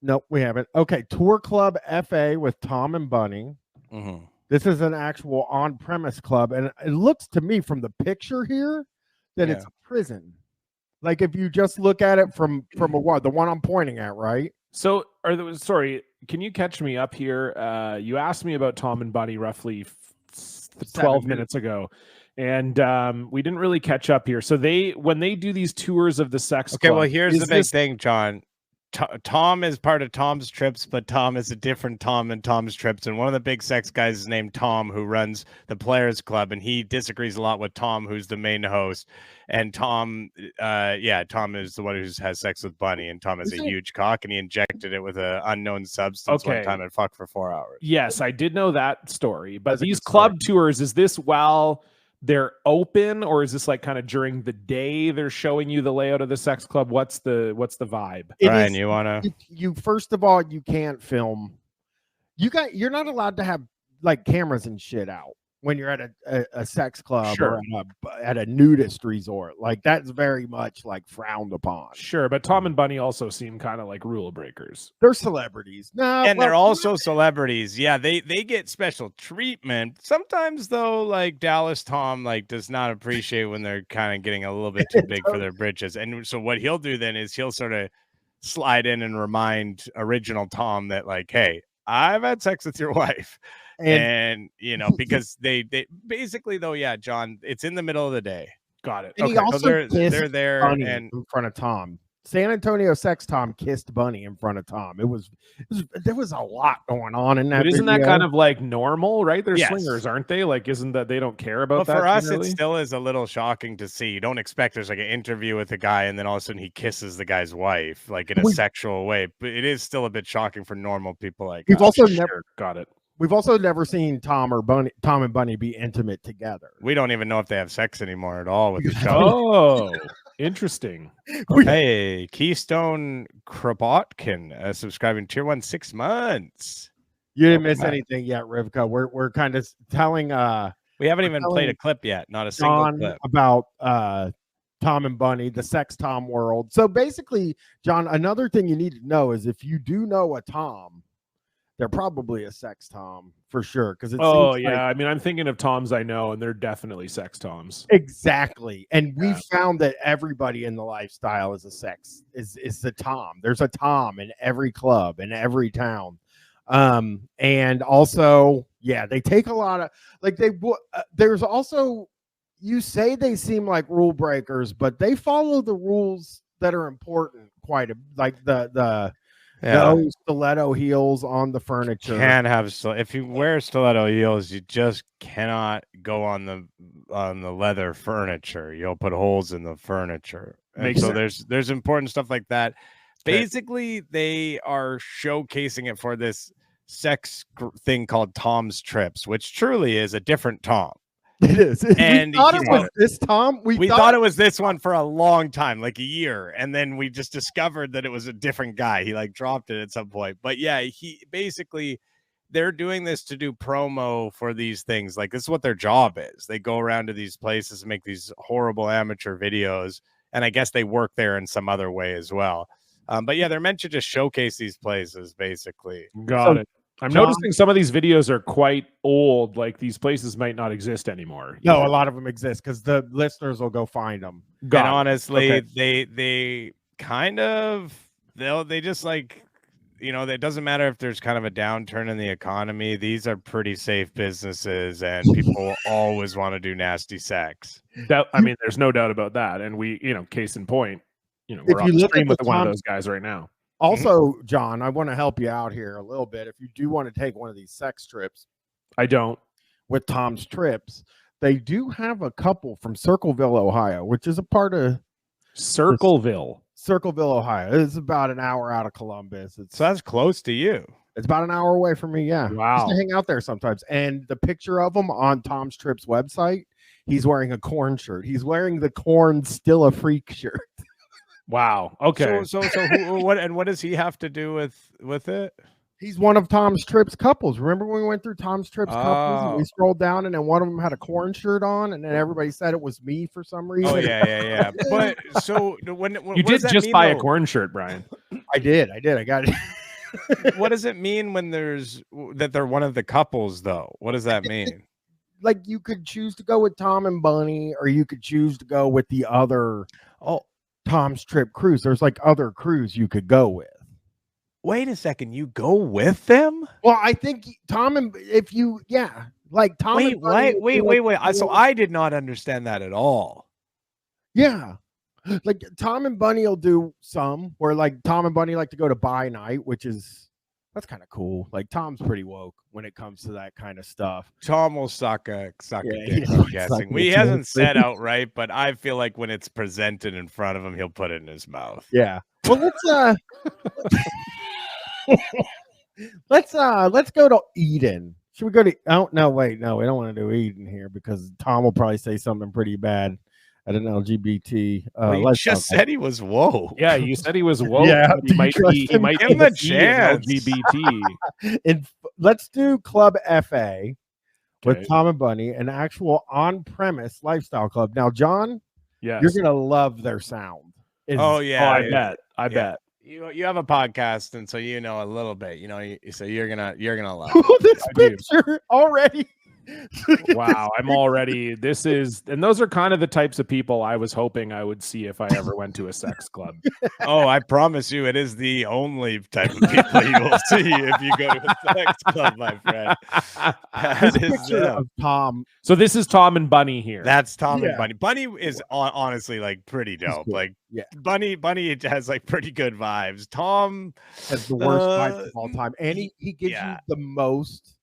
Nope, we haven't. Okay, Tour Club FA with Tom and Bunny. Mm-hmm. This is an actual on-premise club, and it looks to me from the picture here that it's a prison. Like if you just look at it from the one I'm pointing at, right? So, sorry, can you catch me up here? You asked me about Tom and Bunny roughly 12 minutes ago, and we didn't really catch up here. So when they do these tours of the sex club, well, here's the big thing, John. Tom is part of Tom's Trips, but Tom is a different Tom than Tom's Trips. And one of the big sex guys is named Tom, who runs the Players Club, and he disagrees a lot with Tom, who's the main host. And Tom, Tom is the one who has sex with Bunny, and Tom has a huge cock, and he injected it with an unknown substance one time and fucked for 4 hours. Yes, I did know that story. But these club tours, is this while they're open, or is this like kind of during the day they're showing you the layout of the sex club? What's the vibe? Brian, you wanna you first of all, you can't film. You're not allowed to have like cameras and shit out when you're at a sex club or at a nudist resort. Like that's very much like frowned upon. Sure, but Tom and Bunny also seem kind of like rule breakers. They're celebrities. They're also celebrities. Yeah, they get special treatment. Sometimes though, like Dallas Tom does not appreciate when they're kind of getting a little bit too big for their britches. And so what he'll do then is he'll sort of slide in and remind original Tom that like, hey, I've had sex with your wife. And because they basically though, John, it's in the middle of the day. Got it. And okay. he also so they're there Bunny and in front of Tom. San Antonio sex Tom kissed Bunny in front of Tom. There was a lot going on in that. But isn't video. that kind of like normal, right? They're swingers, aren't they? Like, isn't that they don't care about that? For us, generally? it still is a little shocking to see. You don't expect there's like an interview with a guy and then all of a sudden he kisses the guy's wife, like in a sexual way. But it is still a bit shocking for normal people like We've us. also never got it. We've also never seen Tom and Bunny be intimate together. We don't even know if they have sex anymore at all with each other. Oh, interesting. Hey, Keystone Kropotkin subscribing tier 1 6 months. You didn't miss anything yet, Rivka. We're kind of telling we haven't even played a clip yet, not a single clip about Tom and Bunny, the sex Tom world. So basically, John, another thing you need to know is if you do know a Tom, they're probably a sex Tom for sure. Because I mean, I'm thinking of Toms I know, and they're definitely sex Toms. Exactly. And we found that everybody in the lifestyle is the Tom. There's a Tom in every club in every town. And also, they take a lot of there's also, you say they seem like rule breakers, but they follow the rules that are important like no stiletto heels on the furniture. Can't have if you wear stiletto heels, you just cannot go on the leather furniture. You'll put holes in the furniture. And so there's important stuff like that. Basically, they are showcasing it for this sex thing called Tom's Trips, which truly is a different Tom. It is. And we thought it was this Tom. We thought it was this one for a long time, like a year. And then we just discovered that it was a different guy. He dropped it at some point. But he basically, they're doing this to do promo for these things. Like this is what their job is. They go around to these places and make these horrible amateur videos. And I guess they work there in some other way as well. But they're meant to just showcase these places, basically. Got it. I'm noticing some of these videos are quite old. Like these places might not exist anymore. No, a lot of them exist because the listeners will go find them. And honestly, they kind of they just it doesn't matter if there's kind of a downturn in the economy. These are pretty safe businesses, and people always want to do nasty sex. I mean, there's no doubt about that. And we, case in point, we're on the stream with one of those guys right now. Also, John, I want to help you out here a little bit. If you do want to take one of these sex trips, I don't. With Tom's Trips, they do have a couple from Circleville, Ohio, which is a part of Circleville, Ohio. It's about an hour out of Columbus. So that's close to you. It's about an hour away from me. Yeah. Wow. I used to hang out there sometimes. And the picture of him on Tom's Trips website, he's wearing a corn shirt. He's wearing the corn still a freak shirt. Wow. Okay. So what does he have to do with it? He's one of Tom's Trips couples. Remember when we went through Tom's Trips couples and we scrolled down and then one of them had a corn shirt on and then everybody said it was me for some reason? Oh yeah. But so when you did just buy a corn shirt, Brian. I did. I got it. What does it mean when that they're one of the couples though? What does that mean? Like you could choose to go with Tom and Bunny, or you could choose to go with the other Tom's Trip cruise. There's like other crews you could go with. Wait a second, you go with them? Well, I think Tom and like Tom. Wait, and Bunny wait. So I did not understand that at all. Yeah. Like Tom and Bunny will do some where like Tom and Bunny like to go to buy night, that's kind of cool. Like Tom's pretty woke when it comes to that kind of stuff. Tom will suck a dick, Yeah, I'm guessing. He hasn't said outright, but I feel like when it's presented in front of him, he'll put it in his mouth. Yeah. Well, let's go to Eden. Should we go to? Oh no, wait, no, we don't want to do Eden here because Tom will probably say something pretty bad at an LGBT. You just said he was woke. Yeah, you said he was woke. Yeah, he might be. He might give be him a chance. LGBT. Let's do ClubFA with Okay. Tom and Bunny, an actual on-premise lifestyle club. Now, John, Yes. you're gonna love their sound. Oh yeah, I bet. You have a podcast, and so you know a little bit. You know, so you're gonna love. This I do. picture already. Wow, I'm already. This is, and those are kind of the types of people I was hoping I would see if I ever went to a sex club. Oh, I promise you, it is the only type of people you will see if you go to a sex club, my friend. This picture of Tom. So this is Tom and Bunny here. That's Tom and Bunny. Bunny is honestly like pretty dope. Cool. Like Yeah. Bunny has like pretty good vibes. Tom has the worst vibes of all time, and he gives you the most.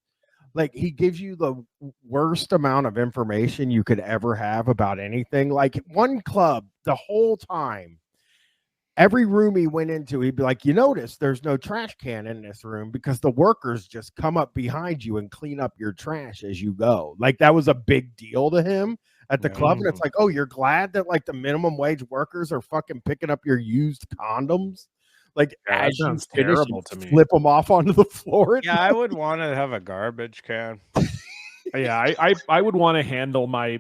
Like he gives you the worst amount of information you could ever have about anything. Like one club, the whole time, every room he went into, he'd be like, "You notice there's no trash can in this room because the workers just come up behind you and clean up your trash as you go." Like that was a big deal to him at the club, and it's like, "Oh, you're glad that like the minimum wage workers are fucking picking up your used condoms." Like that sounds terrible to me. Flip them off onto the floor. Yeah, I would want to have a garbage can. Yeah, I would want to handle my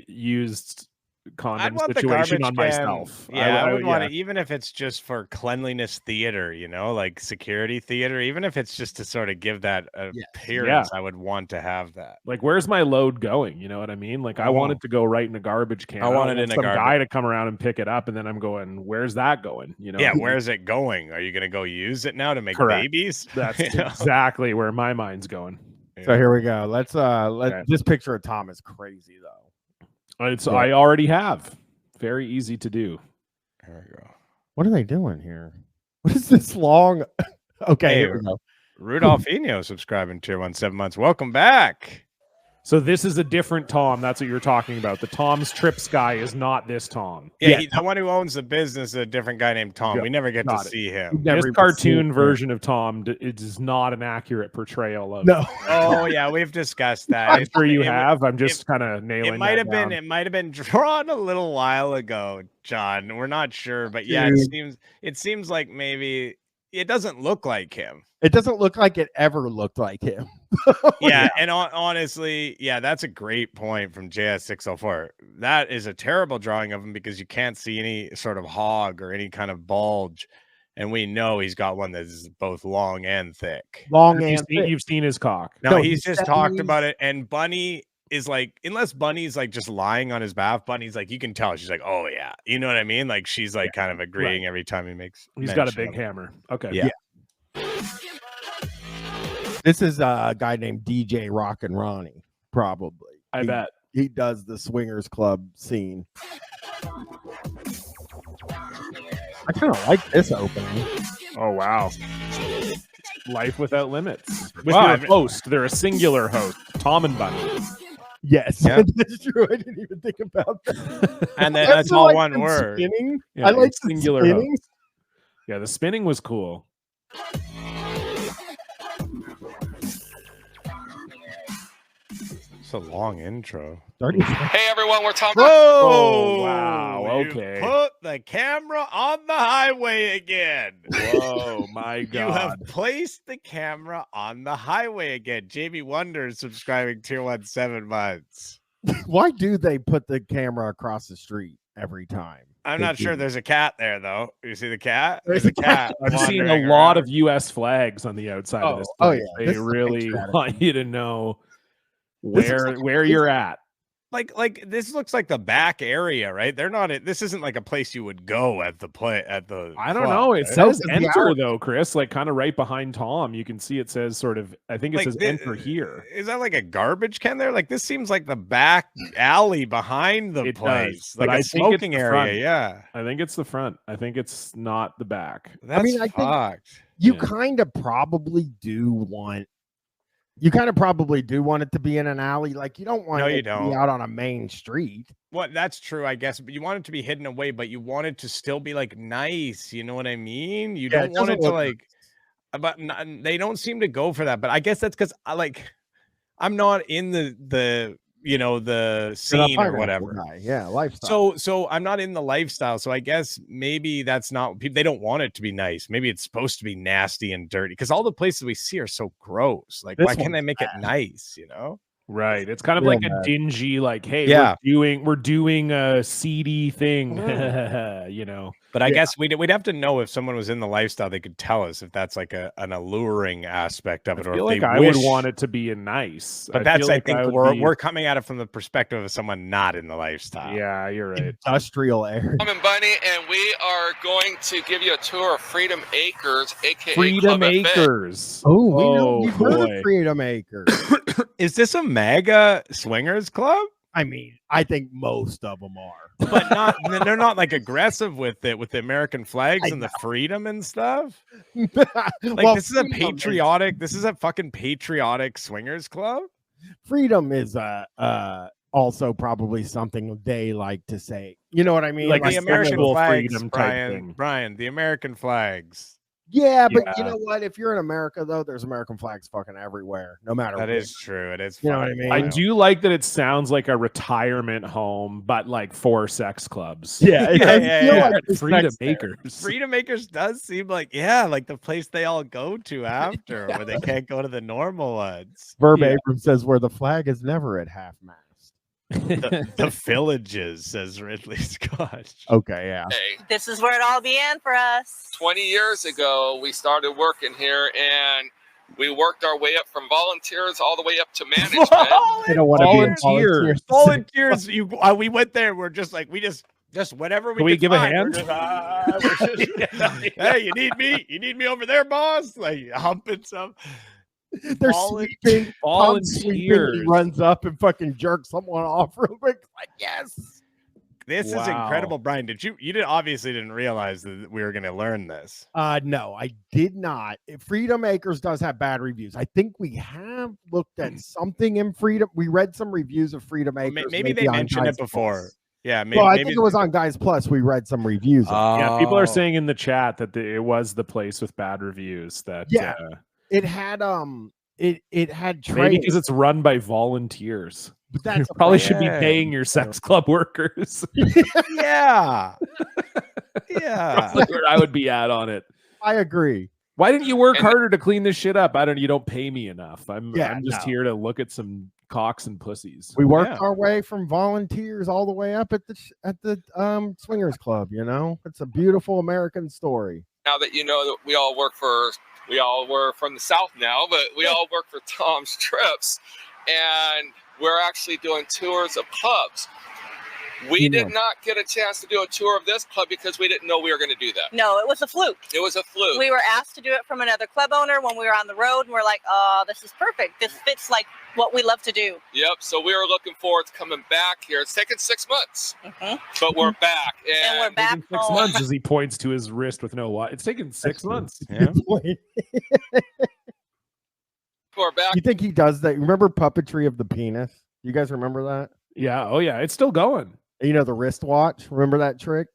used condom situation on myself. Yeah, I would want to, even if it's just for cleanliness theater, you know, like security theater, even if it's just to sort of give that appearance, I would want to have that. Like, where's my load going? You know what I mean? Like, I want it to go right in a garbage can. I want it in a guy to come around and pick it up, and then I'm going, where's that going? You know? Yeah, where's it going? Are you going to go use it now to make babies? That's exactly where my mind's going. So here we go. Let's this picture of Tom is crazy though. I already have. Very easy to do. There we go. What are they doing here? What is this long? Okay, here we go. Rudolphino subscribing tier 1 7 months. Welcome back. So this is a different Tom. That's what you're talking about. The Tom's Trips guy is not this Tom. Yeah, the one who owns the business is a different guy named Tom. We never get to see him. This cartoon version of Tom is not an accurate portrayal of. No. Oh yeah, we've discussed that. I'm sure you have. I'm just kind of nailing. It might have been drawn a little while ago, John. We're not sure, but yeah, it seems like maybe it doesn't look like him. It doesn't look like it ever looked like him. And honestly, that's a great point from JS604. That is a terrible drawing of him because you can't see any sort of hog or any kind of bulge, and we know he's got one that is both long and thick. You've seen his cock. No, he's just talked about it, and Bunny is like, unless Bunny's like just lying on his back, Bunny's like, you can tell she's like, oh yeah, you know what I mean? Like she's like kind of agreeing every time he makes. He's got a big hammer. Okay. Yeah. This is a guy named DJ Rock and Ronnie, probably. I bet. He does the swingers club scene. I kind of like this opening. Oh, wow. Life without limits. With your host. They're a singular host. Tom and Bunny. Yes, that's true. I didn't even think about that. And that's all one word. Spinning. Yeah, I like singular spinning. host. Yeah, the spinning was cool. It's a long intro. Hey everyone, we're talking. Whoa! Wow. Okay. Put the camera on the highway again. Whoa, my God. You have placed the camera on the highway again. Jamie Wonder subscribing tier 1 7 months. Why do they put the camera across the street every time? I'm not sure there's a cat there, though. You see the cat? There's a cat. I'm seeing a wandering lot around. of U.S. flags on the outside of this Oh, place. yeah. This They is a really patriotic want you to know This looks where you're at. Like this looks like the back area, right? They're not. This isn't like a place you would go at the play at the. I don't club, know. It right? says No, 'cause the enter hour- though, Chris. Like kind of right behind Tom, you can see it says sort of. I think it Like, says enter here. Is that like a garbage can there? Like this seems like the back alley behind the It does, place, but like I a think it's smoking the area. front. Yeah, I think it's the front. I think it's not the back. that's mean, I think fucked. You Yeah. kind of probably do want. You kind of probably do want it to be in an alley. Like you don't want No, it you to don't. be out on a main street. What that's true, I guess. But you want it to be hidden away, but you want it to still be like nice. You know what I mean? You Yeah, don't it want it doesn't to look like. But they don't seem to go for that. But I guess that's because I'm not in the You're not scene or pineapple whatever. guy. Yeah, lifestyle. So I'm not in the lifestyle. So I guess maybe that's not. They don't want it to be nice. Maybe it's supposed to be nasty and dirty because all the places we see are so gross. Like, This why can't they one's make it nice? You know? Right. It's kind of Real like a bad. dingy, like, hey, Yeah. we're doing a seedy thing, you know. But I Yeah. guess we'd have to know if someone was in the lifestyle, they could tell us if that's like an alluring aspect of it, I or feel if like they I wish. would want it to be a nice. But I that's feel like I think would be- we're coming at it from the perspective of someone not in the lifestyle. Yeah, you're right. Industrial area. I'm and Bunny, and we are going to give you a tour of Freedom Acres, aka Freedom ClubFA. Acres. Oh, we've heard boy. of Freedom Acres. Is this a mega swingers club? I mean, I think most of them are. But not they're not like aggressive with it, with the American flags I and the freedom and stuff. Like Like this is a patriotic. This is a fucking patriotic swingers club. Freedom is also probably something they like to say. You know what I mean? Like The a American sexual flags, freedom type Brian. thing. Brian, the American flags. yeah, but Yeah. you know what? If you're in America, though, there's American flags fucking everywhere, no matter That where. is true. It is. You know what I fucking mean? I wild. do like that it sounds like a retirement home, but like for sex clubs. Yeah, it Yeah, does yeah, feel yeah. like there's Freedom sex there. Acres. Freedom Acres does seem like like the place they all go to after, where they can't go to the normal ones. Verb Yeah. Abrams says where the flag is never at half mast. The villages, says Ridley Scott. Okay, yeah. Hey, This is where it all began for us. 20 years ago, we started working here, and we worked our way up from volunteers all the way up to management. I don't want to be a Volunteers. volunteer. Volunteers. We went there. We're just like we just whatever we Can we could give a find, hand? we're just, hey, you need me? You need me over there, boss? Like humping some. They're sweeping. Tom's sweeping, he Volunteers. runs up and fucking jerks someone off real quick. Like, yes. This is Wow. incredible, Brian. Obviously didn't realize that we were going to learn this. No, I did not. Freedom Acres does have bad reviews. I think we have looked at something in Freedom. We read some reviews of Freedom Acres. Maybe they on mentioned Guys it before. Plus. Yeah, maybe. Well, I maybe think it was on Guys Plus. We read some reviews. of Yeah, people are Oh. saying in the chat that it was the place with bad reviews. That Yeah. It had it had maybe trailers, because it's run by volunteers. but You that's probably should be Yeah. paying your sex club workers. Yeah. Yeah. That's where I would be at on it. I agree. Why didn't you work And- harder to clean this shit up? You don't pay me enough. I'm Yeah, just no. here to look at some cocks and pussies. We worked Yeah. our way from volunteers all the way up at the swingers club. You know, it's a beautiful American story. Now that you know that we all were from the South now, but we all work for Tom's Trips, and we're actually doing tours of clubs. We did not get a chance to do a tour of this club because we didn't know we were going to do that. No, it was a fluke. It was a fluke. We were asked to do it from another club owner when we were on the road, and we're like, oh, this is perfect. This fits like what we love to do. Yep. So we were looking forward to coming back here. It's taken 6 months, Mhm. but we're back. And we're back Taken 6 home. months as he points to his wrist with no watch. It's taken 6 months. Yeah. Good point. We're back. You think he does that? Remember puppetry of the penis? You guys remember that? Yeah. Oh yeah. It's still going. You know the wristwatch. Remember that trick?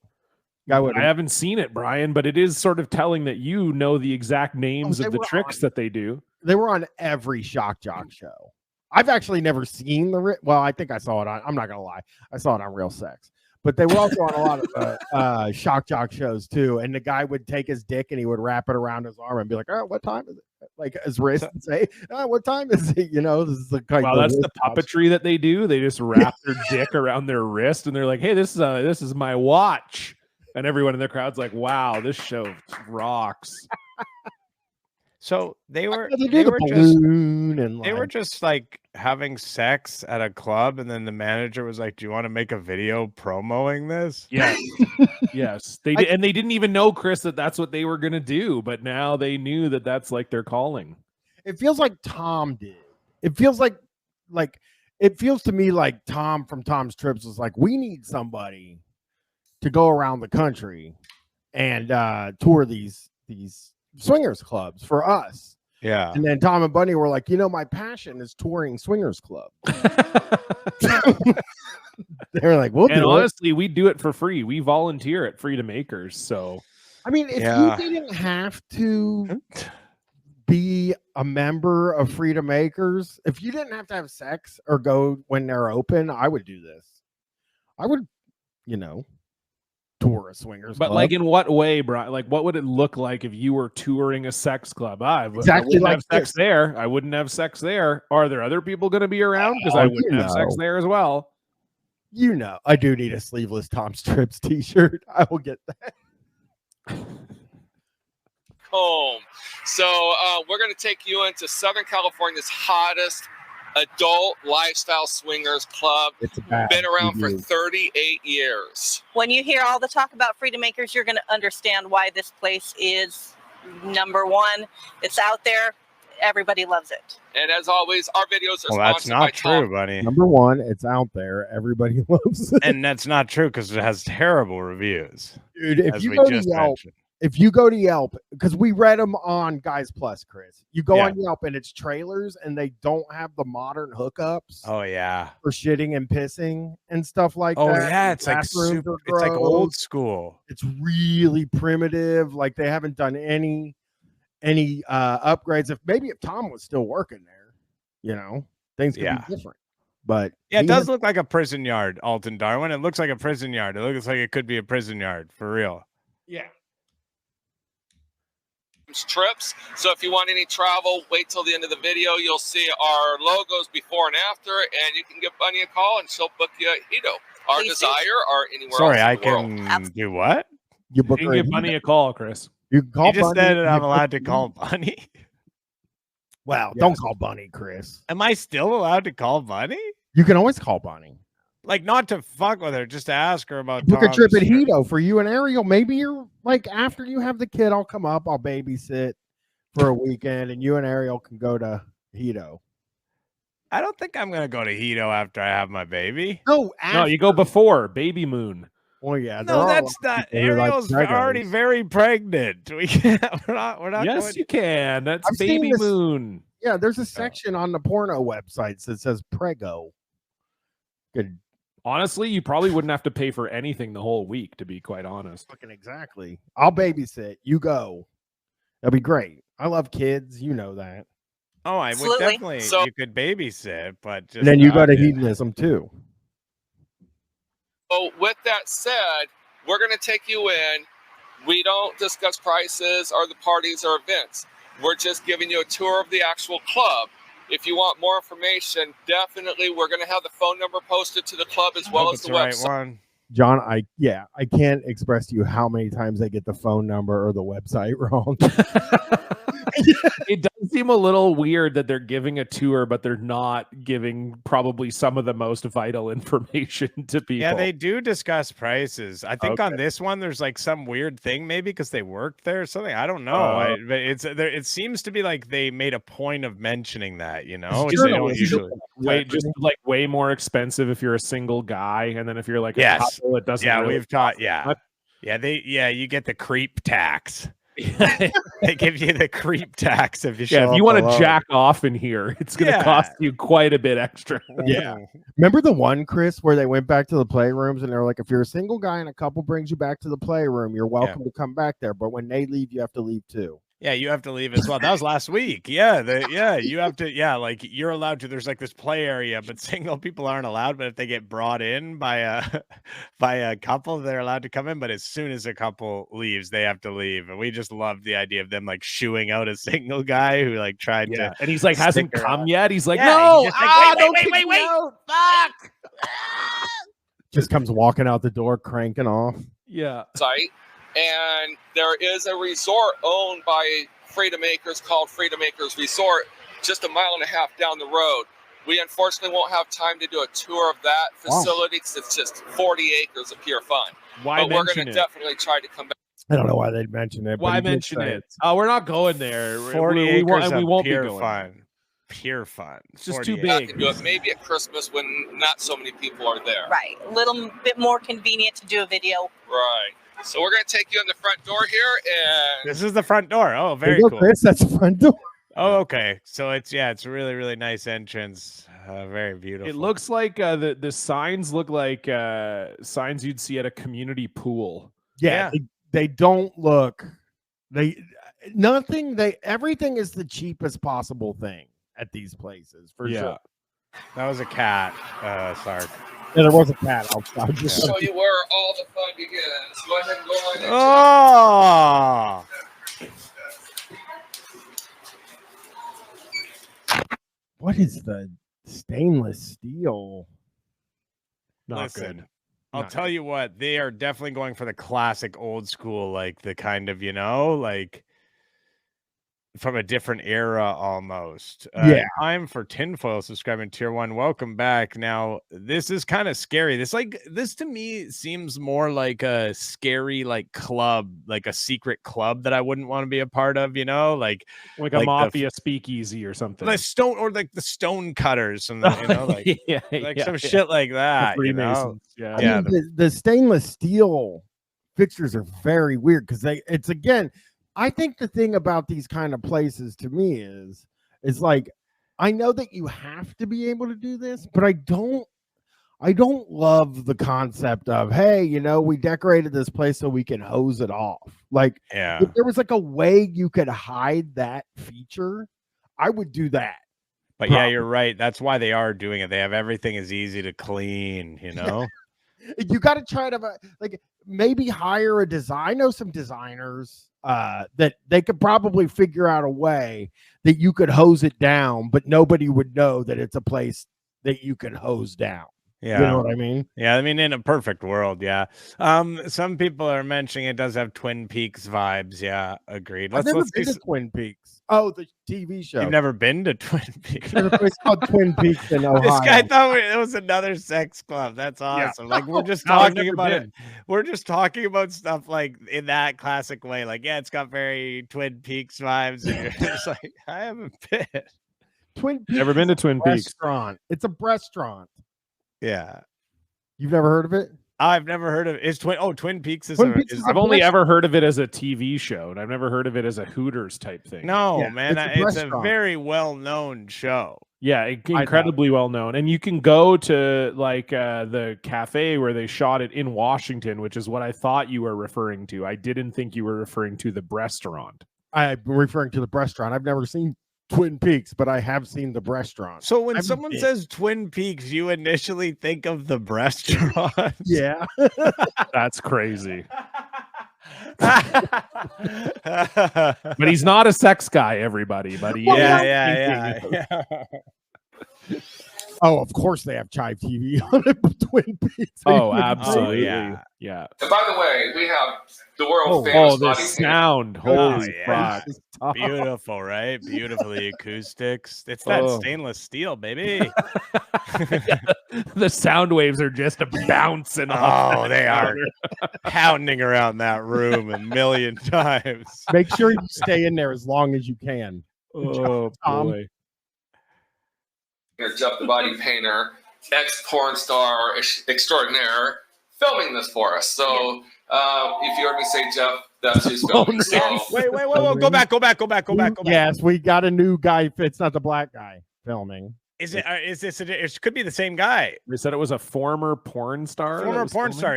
Guy would. I haven't seen it, Brian, but it is sort of telling that you know the exact names they of the were tricks on- that they do. They were on every Shock Jock show. I've actually never seen well, I think I saw it on. I'm not gonna lie, I saw it on Real Sex, but they were also on a lot of Shock Jock shows too. And the guy would take his dick and he would wrap it around his arm and be like, "Oh, what time is it?" like his wrist and say, "What time is it?" You know, this is the kind. Well, that's the puppetry that they do. They just wrap their dick around their wrist, and they're like, "Hey, this is my watch," and everyone in the crowd's like, "Wow, this show rocks." So they were just like having sex at a club, and then the manager was like, "Do you want to make a video promoting this?" Yes, yes. They did, and they didn't even know, Chris, that that's what they were gonna do, but now they knew that that's like their calling. It feels like Tom did. It feels like it feels to me like Tom from Tom's Trips was like, we need somebody to go around the country and tour these swingers clubs for us. Yeah. And then Tom and Bunny were like, my passion is touring swingers club. They were like, honestly, we do it for free. We volunteer at Freedom Acres. So I mean, if you didn't have to be a member of Freedom Acres, if you didn't have to have sex or go when they're open, I would do this. I would, tour a swingers but club. like in what way, Brian? Like what would it look like if you were touring a sex club? Exactly, I like have sex there. I wouldn't have sex there. Are there other people going to be around? Because I wouldn't have sex there as well. I do need a sleeveless Tom's Trips t-shirt. I will get that. Home. So we're going to take you into Southern California's hottest adult lifestyle swingers club. It's been around for 38 years. When you hear all the talk about Freedom Makers, you're going to understand why this place is number one. It's out there. Everybody loves it. And as always, our videos are well, that's sponsored not by true, Tom. buddy. Number one, it's out there. Everybody loves it. And that's not true because it has terrible reviews. Dude, if you go to Yelp, because we read them on Guys Plus, Chris, you go on Yelp and it's trailers and they don't have the modern hookups. Oh yeah, for shitting and pissing and stuff like that. Oh yeah, it's like super. It's like old school. It's really primitive. Like they haven't done any upgrades. If Tom was still working there, things could be different. But yeah, it does look like a prison yard, Alton Darwin. It looks like a prison yard. It looks like it could be a prison yard for real. Yeah. Trips. So if you want any travel, wait till the end of the video. You'll see our logos before and after, and you can give Bunny a call and she'll book you at Hito, our Desire, or anywhere else in the world. Can do what? You can give Bunny a call, Chris. You can call. You just said I'm allowed to call Bunny. Well, don't call Bunny, Chris. Am I still allowed to call Bunny? You can always call Bunny. Like, not to fuck with her, just to ask her about book a trip at Hito for you and Ariel. Maybe you're like, after you have the kid, I'll come up, I'll babysit for a weekend, and you and Ariel can go to Hito. I don't think I'm gonna go to Hito after I have my baby. No, you go before baby moon. Well, yeah, no, that's not. Ariel's already very pregnant. We can't. We're not. Yes, you can. That's baby moon. Yeah, there's a section on the porno websites that says prego. Good. Honestly, you probably wouldn't have to pay for anything the whole week, to be quite honest. Fucking exactly. I'll babysit. You go. That'll be great. I love kids. You know that. Oh, I would definitely. So, you could babysit, but just and then you go to hedonism too. So with that said, we're going to take you in. We don't discuss prices or the parties or events. We're just giving you a tour of the actual club. If you want more information, definitely we're going to have the phone number posted to the club as well as the website. Right, John, I can't express to you how many times I get the phone number or the website wrong. It does seem a little weird that they're giving a tour, but they're not giving probably some of the most vital information to people. Yeah, they do discuss prices. I think on this one, there's like some weird thing, maybe because they worked there or something. I don't know. But it seems to be like they made a point of mentioning that, which they don't usually. Way more expensive if you're a single guy, and then if you're like a couple, it doesn't. Yeah, really we've taught. Yeah, you get the creep tax. They give you the creep tax if you show if you want to jack off in here, it's going to cost you quite a bit extra. Yeah. Remember the one, Chris, where they went back to the playrooms and they're like, if you're a single guy and a couple brings you back to the playroom, you're welcome to come back there. But when they leave, you have to leave too. Yeah, you have to leave as well. That was last week. Yeah, you have to. Yeah, like you're allowed to. There's like this play area, but single people aren't allowed. But if they get brought in by a couple, they're allowed to come in. But as soon as a couple leaves, they have to leave. And we just loved the idea of them like shooing out a single guy who like tried to. And he's like hasn't stick come around. yet. He's like, Yeah, no, he's just like, wait. fuck. Just comes walking out the door, cranking off. Yeah. Site, and there is a resort owned by Freedom Acres called Freedom Acres Resort, just a mile and a half down the road. We unfortunately won't have time to do a tour of that facility because it's just 40 acres of pure fun. Why but we're mention going to it? definitely try to come back. I don't know why they'd mention it. Why but he did mention say it? Oh, we're not going there. 40 we acres won't, and of we won't pure be going. fun. Pure fun. It's just 40 too Back big. and do it maybe at Christmas when not so many people are there. Right. A little bit more convenient to do a video. Right. So we're going to take you in the front door here, and This is the front door. Oh, very Hey, look, cool. Chris, that's the front door. Oh, okay. So it's a really, really nice entrance. Very beautiful. It looks like the signs look like signs you'd see at a community pool. Yeah, they don't look. Everything is the cheapest possible thing at these places for sure. That was a cat, Sark. Yeah, there was a cat outside. show you where all the fun begins. Go ahead and go on in. Oh, What is the stainless steel? Not listen. good. I'll Not tell you what, they are definitely going for the classic old school, like the kind of, like from a different era almost. Yeah. Time for Tinfoil subscribing tier 1. Welcome back. Now, this is kind of scary. This to me seems more like a scary like club, like a secret club that I wouldn't want to be a part of, like a mafia speakeasy or something. the stone cutters and like some shit like that. Freemasons. Yeah. I mean, the stainless steel fixtures are very weird because it's again. I think the thing about these kind of places to me is like, I know that you have to be able to do this, but I don't love the concept of, hey, we decorated this place so we can hose it off. Like, if there was like a way you could hide that feature, I would do that. But yeah, you're right. That's why they are doing it. They have everything is easy to clean, You got to try to like maybe hire a design. I know some designers that they could probably figure out a way that you could hose it down, but nobody would know that it's a place that you can hose down. Yeah. You know what I mean? Yeah, I mean, in a perfect world, yeah. Some people are mentioning it does have Twin Peaks vibes. Yeah, agreed. I've never been to Twin Peaks. Oh, the TV show. You've never been to Twin Peaks? There's a place called Twin Peaks in Ohio. This guy thought it was another sex club. That's awesome. Like we're just talking about it. We're just talking about stuff like in that classic way. Like, yeah, it's got very Twin Peaks vibes. And you're just like, I haven't been. Twin Peaks. Never been to Twin Peaks. Restaurant. It's a restaurant. Yeah. You've never heard of it? I've never heard of it. Twin Peaks is I've only ever heard of it as a TV show, and I've never heard of it as a Hooters type thing. No, Yeah, man, it's it's a very well-known show. Yeah, incredibly well known. And you can go to like the cafe where they shot it in Washington, which is what I thought you were referring to. I didn't think you were referring to the restaurant. I'm referring to the restaurant. I've never seen Twin Peaks, but I have seen the restaurant. So when someone says Twin Peaks, you initially think of the restaurant. Yeah. That's crazy. But he's not a sex guy, everybody. But he yeah. Oh, of course they have Chive TV on it. Twin Peaks. Oh, absolutely. Yeah. And by the way, we have the world famous Oh, the body sound. Holy yeah. fuck. Beautiful, right? Beautifully acoustics. It's that stainless steel, baby. The sound waves are just bouncing off. Oh, they are pounding around that room a million times. Make sure you stay in there as long as you can. Oh, boy. Jeff the Body Painter, ex-porn star extraordinaire, filming this for us. So if you heard me say Jeff, that's who's filming. So. Wait. Go back. Yes, we got a new guy. It's not the black guy filming. It could be the same guy. They said it was a former porn star.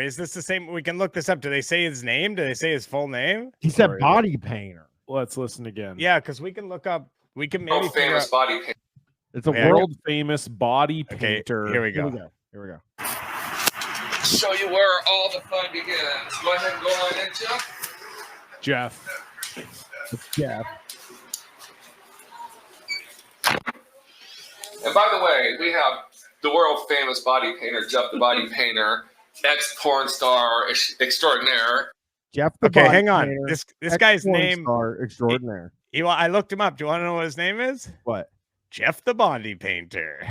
Is this the same? We can look this up. Do they say his name? Do they say his full name? He said body painter. Let's listen again. Yeah, because we can look up. We can maybe World famous body paint. It's a World famous body Okay, painter. here we Here go. we go. Here we go. Show you where all the fun begins. Go ahead and go on in, Jeff. Jeff. It's Jeff. And by the way, we have the world famous body painter, Jeff the Body Painter, ex-porn star extraordinaire. Jeff the Okay, Body hang on. Painter, This guy's ex-porn name. star extraordinaire. I looked him up. Do you want to know what his name is? What? Jeff the Body Painter.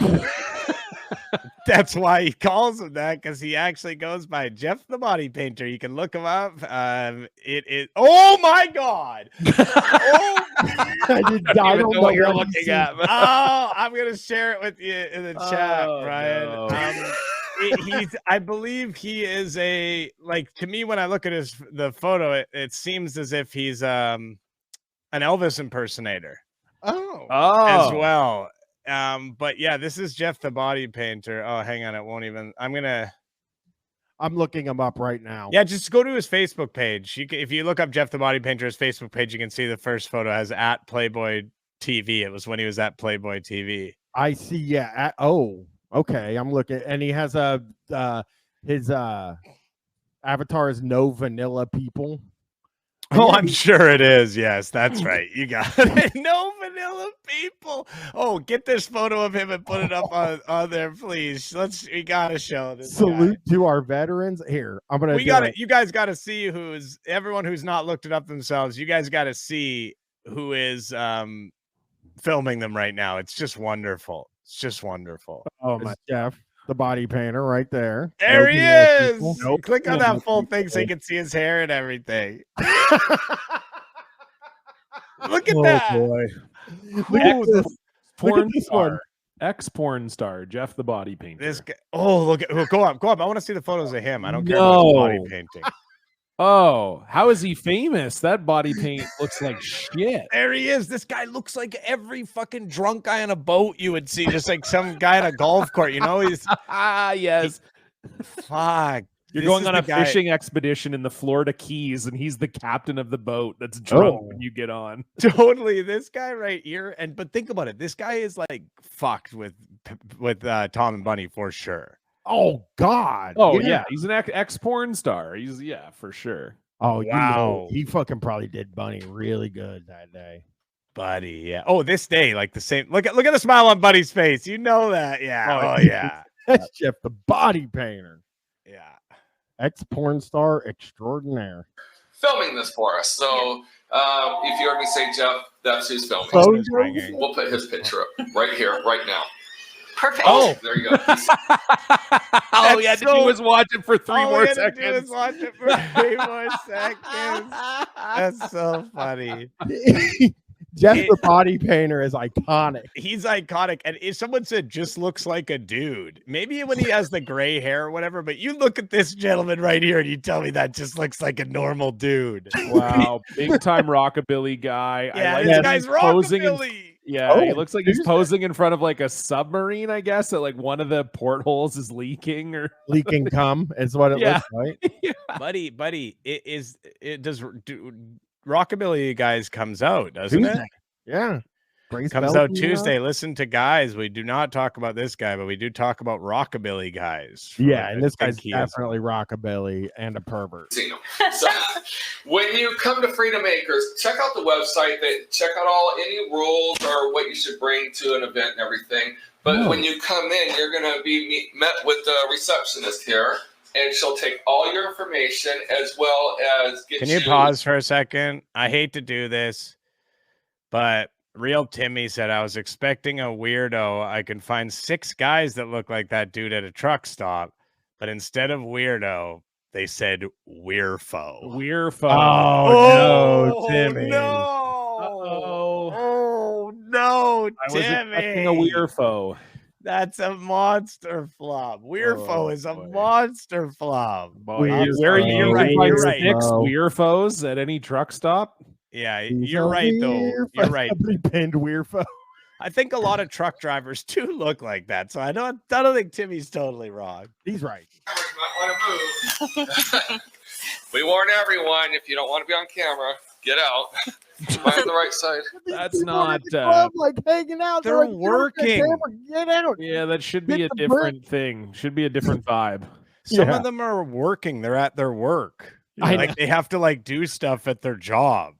That's why he calls him that, because he actually goes by Jeff the Body Painter. You can look him up. Oh my God! Oh, I don't know what you're looking at. oh, I'm gonna share it with you in the chat, Brian. No. I believe he is to me when I look at the photo, it seems as if he's an Elvis impersonator. Oh. As well. But yeah, this is Jeff the Body Painter. Oh, hang on, it won't even. I'm looking him up right now. Yeah, just go to his Facebook page. If you look up Jeff the Body Painter, his Facebook page, you can see the first photo has at Playboy TV. It was when he was at Playboy TV. I see. Yeah. Okay. I'm looking, and he has his avatar is no vanilla people. Oh, I'm sure it is. Yes, that's right. You got it. No vanilla people. Oh, get this photo of him and put it up on there, please. We gotta show this. Salute guy. to our veterans. Here, I'm gonna. You guys gotta see everyone who's not looked it up themselves. You guys gotta see who is filming them right now. It's just wonderful. It's just wonderful. Oh my, Jeff, the Body Painter, right there. There he is. Nope. Click on that full thing so you can see his hair and everything. Look at that. Boy. Look at this one. Ex-porn star, Jeff the Body Painter. This guy. Oh, go up. I want to see the photos of him. I don't care No. about his body painting. Oh, how is he famous? That body paint looks like shit. There he is. This guy looks like every fucking drunk guy on a boat you would see, just like some guy on a golf court. You know, he's yes. fuck. You're This going is on the a guy- fishing expedition in the Florida Keys, and he's the captain of the boat that's drunk when you get on. Totally, this guy right here. But think about it. This guy is like fucked with Tom and Bunny for sure. Oh God. Oh yeah, he's an ex-porn star. He's for sure. Oh Wow. he fucking probably did Bunny really good that day. Buddy, yeah. Oh, this day, like the same. Look at the smile on Buddy's face. You know that, yeah. Oh yeah, That's Jeff the Body Painter, yeah. ex-porn star extraordinaire. Filming this for us. So if you heard me say Jeff, that's who's filming. Photos? We'll put his picture up right here, right now. Perfect. Oh, there you go. All he had to do was watch it for 3 more seconds. Watch it for 3 more seconds. That's so funny. Jeff the Body Painter is iconic. He's iconic. And if someone said just looks like a dude, maybe when he has the gray hair or whatever, but you look at this gentleman right here and you tell me that just looks like a normal dude. Wow, big time rockabilly guy. Yeah, I this like guy's posing rockabilly. Yeah, he Oh, looks like he's posing in front of like a submarine, I guess, that like one of the portholes is leaking or Leaking cum is what it Yeah. looks like. buddy, Rockabilly Guys comes out, doesn't it? Tuesday. Yeah. Grace Comes Bell, out Tuesday. Listen to Guys. We do not talk about this guy, but we do talk about Rockabilly Guys. Yeah, I and this think guy's he is. definitely rockabilly and a pervert. Seen them. So when you come to Freedom Makers, check out the website. Check out any rules or what you should bring to an event and everything. But when you come in, you're going to be met with the receptionist here, and she'll take all your information as well as get Can you pause for a second? I hate to do this, but Real Timmy said I was expecting a weirdo. I can find 6 guys that look like that dude at a truck stop, but instead of weirdo, they said weirfo. Weirfo. Oh, no, Timmy. No. Uh-oh. Oh no, I was expecting Timmy. a weirfo. That's a monster flub. Weirfo Oh, is a boy. monster flub. Boy, Weirfo. where are you? You're right, Find you're right. 6 Oh. weirfos at any truck stop? Yeah, He's you're a right though. weirfo. You're right. Somebody pinned Weirfo. I think a lot of truck drivers do look like that, so I don't think Timmy's totally wrong. He's right. Might want to move. We warn everyone, if you don't want to be on camera, Get out. Am I on the right side? That's not. Like hanging out. They're like, working. Get out. Yeah, that should be Hit a the different thing. Should be a different vibe. Some Yeah. of them are working. They're at their work. I Like know. they have to like do stuff at their job.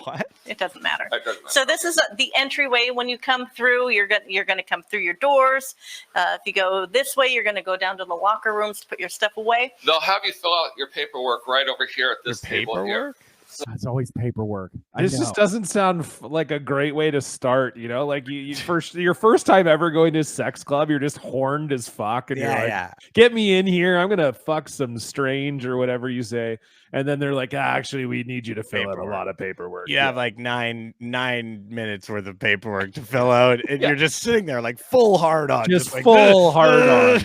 What? It doesn't matter. That doesn't matter. So this is the entryway. When you come through, you're going to come through your doors. If you go this way, you're going to go down to the locker rooms to put your stuff away. They'll have you fill out your paperwork right over here at this Your table here. paperwork? It's always paperwork. This just doesn't sound like a great way to start, you know? Like your first time ever going to a sex club, you're just horned as fuck, and you're like, get me in here. I'm gonna fuck some strange or whatever you say. And then they're like, actually, we need you to fill out a lot of paperwork. You have like nine minutes worth of paperwork to fill out, and you're just sitting there like full hard on, just like, full hard on,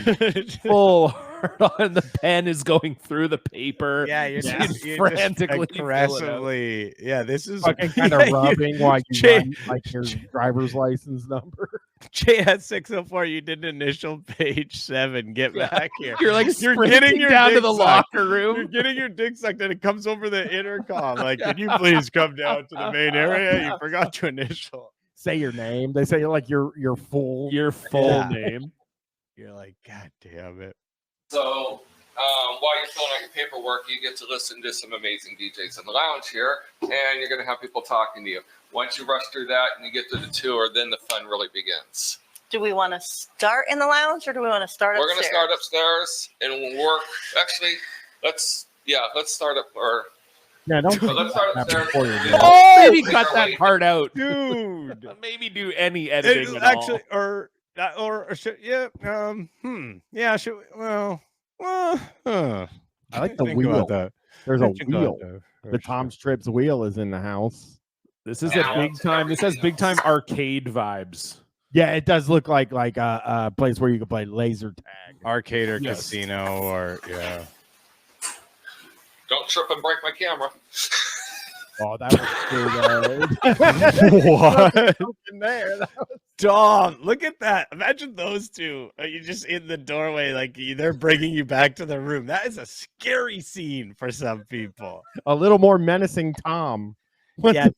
full hard on. The pen is going through the paper. Yeah, you're just frantically aggressively. Yeah, this is fucking kind of rubbing while you run, like your driver's license number. JS 604. You did initial page 7. Get back here. You're like you're getting down to the locker room. You're getting your dick sucked, and it comes over the intercom. Like, can you please come down to the main area? You forgot to initial. Say your name. They say like your full name. You're like, God damn it. So while you're filling out your paperwork, you get to listen to some amazing DJs in the lounge here, and you're going to have people talking to you. Once you rush through that and you get to the tour, then the fun really begins. Do we want to start in the lounge or do we want to start We're upstairs? going to start upstairs and we'll work. Actually, let's start up. Or Yeah, don't let's start upstairs. Maybe cut that part out, dude. Maybe do any editing at Actually, all. or should, yeah, yeah, should, well, I like the think wheel. about that. There's a Think about wheel. that for The Tom's Trips wheel is in the house. This is a big time. This has big time arcade vibes. Yeah, it does look like a place where you can play laser tag. Arcade or Yes. casino or yeah. Don't trip and break my camera. Oh, that was good. What? In there. Dom, look at that. Imagine those two. You're just in the doorway, like they're bringing you back to the room. That is a scary scene for some people. A little more menacing Tom. Yeah,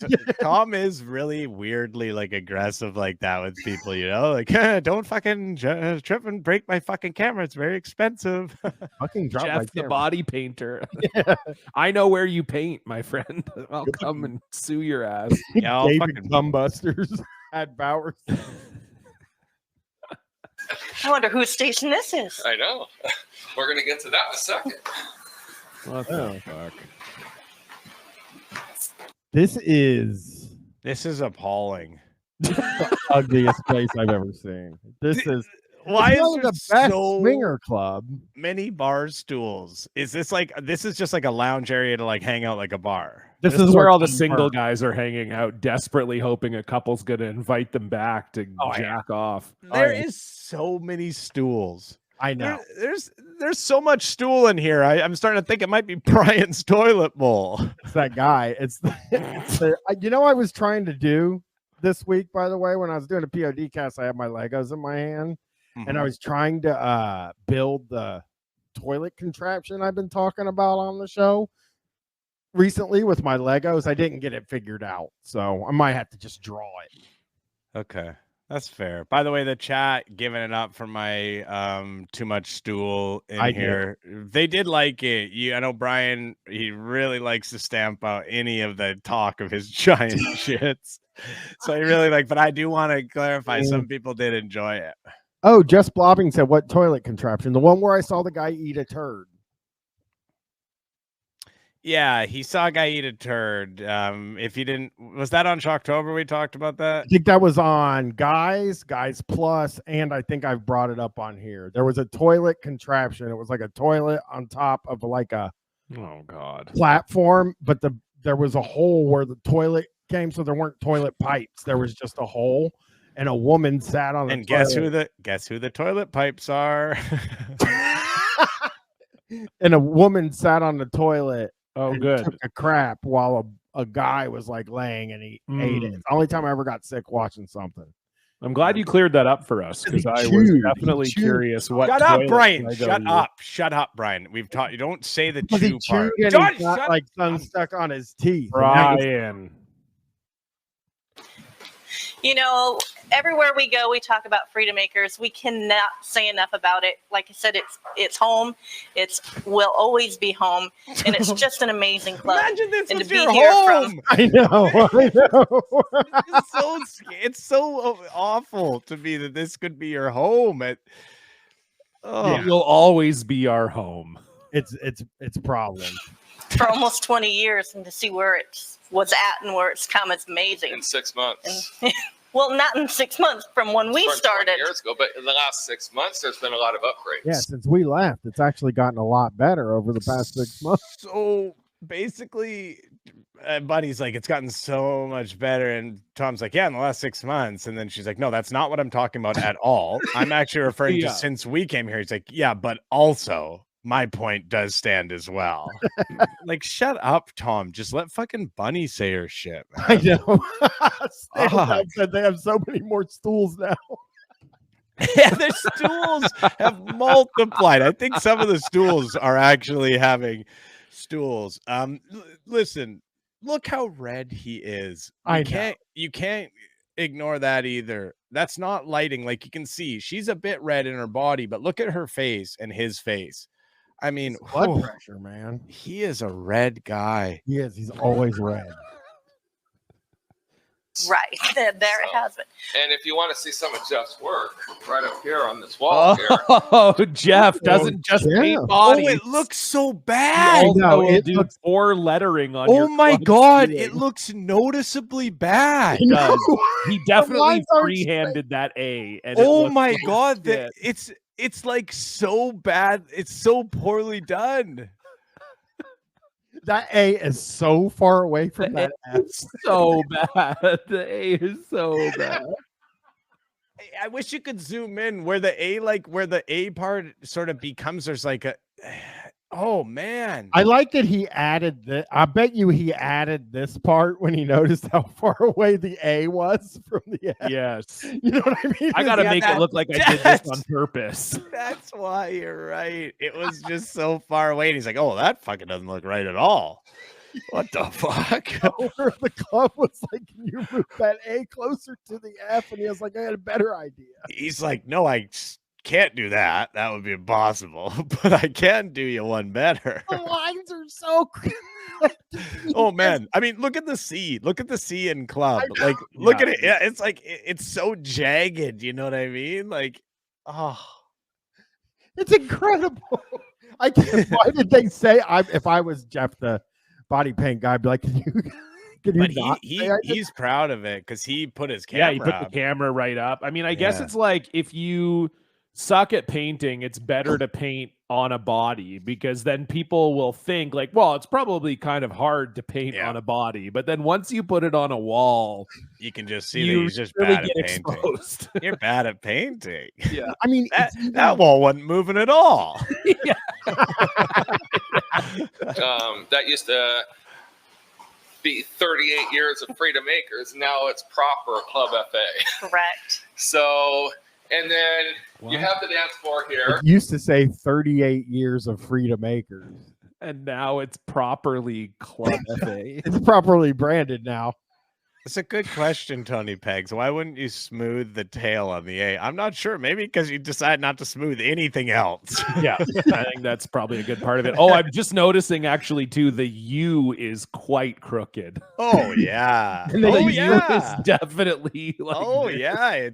Tom is really weirdly like aggressive like that with people, you know, like don't fucking trip and break my fucking camera. It's very expensive. Fucking drop my Jeff the camera. body painter. Yeah. I know where you paint, my friend. I'll come and sue your ass. Yeah, I'll David fucking Gumbusters at Bowers. I wonder whose station this is. I know. We're going to get to that in a second. What the fuck? This is appalling. the ugliest place I've ever seen. This is Why it's is one of there the best so swinger club? many bar stools? Is this just like a lounge area to like hang out like a bar? This is where all the Tom single Burke- guys are hanging out, desperately hoping a couple's gonna invite them back to jack off. There is so many stools. I know. There's so much stool in here. I'm starting to think it might be Brian's toilet bowl. It's that guy. You know, I was trying to do this week, by the way, when I was doing a POD cast, I had my Legos in my hand, and I was trying to build the toilet contraption I've been talking about on the show recently with my Legos. I didn't get it figured out, so I might have to just draw it. Okay. That's fair. By the way, the chat giving it up for my too much stool in here. They did like it. I know Brian, he really likes to stamp out any of the talk of his giant shits. So he really but I do want to clarify, some people did enjoy it. Oh, Just Blobbing said, what toilet contraption? The one where I saw the guy eat a turd. Yeah, he saw a guy eat a turd. If you didn't, was that on Shocktober? We talked about that. I think that was on Guys Plus, and I think I've brought it up on here. There was a toilet contraption. It was like a toilet on top of like a platform, but there was a hole where the toilet came, so there weren't toilet pipes. There was just a hole, and a woman sat on the and toilet. guess who the toilet pipes are? And a woman sat on the toilet. Oh, good. Took a crap while a guy was like laying and he ate it. It's the only time I ever got sick watching something. I'm glad you cleared that up for us because I was definitely curious what. Shut up, toilet Brian. I go Shut to. up. Shut up, Brian. We've taught you don't say the Because he chew chewed part. and John, he got shut like some stuck on his teeth. And that was- Brian. You know, everywhere we go, we talk about Freedom Acres. We cannot say enough about it. Like I said, it's home. It's will always be home, and it's just an amazing club. Imagine this and was to be your here home. I know. It's so awful to me that this could be your home. It will always be our home. It's problem. for almost 20 years, and to see where it was at and where it's come is amazing. In 6 months. And, well, not in 6 months from when we From 20 started. years ago, but in the last 6 months, there's been a lot of upgrades. Yeah, since we left, it's actually gotten a lot better over the past 6 months. So basically, Buddy's like, it's gotten so much better. And Tom's like, yeah, in the last 6 months. And then she's like, no, that's not what I'm talking about at all. I'm actually referring to since we came here. He's like, yeah, but also my point does stand as well. Like, shut up, Tom. Just let fucking Bunny say her shit, man. I know. Stand-up said they have so many more stools now. Yeah, their stools have multiplied. I think some of the stools are actually having stools. Listen, look how red he is. You can't ignore that either. That's not lighting. Like, you can see she's a bit red in her body, but look at her face and his face. I mean, blood pressure, man. He is a red guy. He is. He's always red. Right. There it has it. And if you want to see some of Jeff's work, right up here on this wall here. Oh, Jeff doesn't just paint bodies. Oh, it looks so bad. It looks poor lettering on your my front God. ceiling. It looks noticeably bad. It does. He definitely free-handed that A. And oh my God. It's like so bad. It's so poorly done. That A is so far away from that F. So bad. The A is so bad. I wish you could zoom in where the A part sort of becomes. There's like a. Oh man! I like that he added that. I bet you he added this part when he noticed how far away the A was from the F. Yes. You know what I mean? I gotta make it look like I did this on purpose. That's why you're right. It was just so far away. And he's like, "Oh, that fucking doesn't look right at all." What the fuck? Owner of the club was like, "Can you move that A closer to the F?" And he was like, "I had a better idea." He's like, "No, I can't do that. That would be impossible. But I can do you one better." The lines are so. Oh man! I mean, look at the C. Look at the C in club. Like, look at it. Yeah, it's like it's so jagged. You know what I mean? Like, oh, it's incredible. I can't. Why did they say? If I was Jeff, the body paint guy, I'd be like, "Can you?" But he's proud of it because he put his camera. Yeah, he put the camera right up. I mean, I guess it's like if you suck at painting, it's better to paint on a body because then people will think like, well, it's probably kind of hard to paint on a body. But then once you put it on a wall, you can just see that he's just bad at painting. Exposed. You're bad at painting. Yeah. I mean, that wall wasn't moving at all. That used to be 38 years of Freedom Acres. Now it's proper ClubFA. Correct. So, and then you have the dance floor here. It used to say 38 years of Freedom Acres. And now it's properly ClubFA. It's properly branded now. It's a good question, Tony Pegs. Why wouldn't you smooth the tail on the A? I'm not sure. Maybe because you decide not to smooth anything else. Yeah, I think that's probably a good part of it. Oh, I'm just noticing actually too, the U is quite crooked. Oh yeah. And the U is definitely like this. Yeah.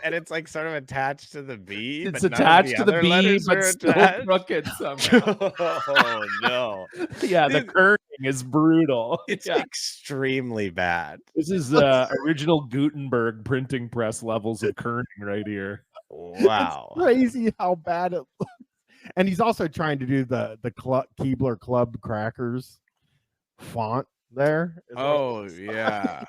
It's like sort of attached to the B. It's attached to the B, but still crooked somehow. Oh no. Yeah, the kerning is brutal. It's extremely bad. This is original Gutenberg printing press levels of kerning right here. Wow. It's crazy how bad it looks. And he's also trying to do the Keebler Club Crackers font there. Oh yeah.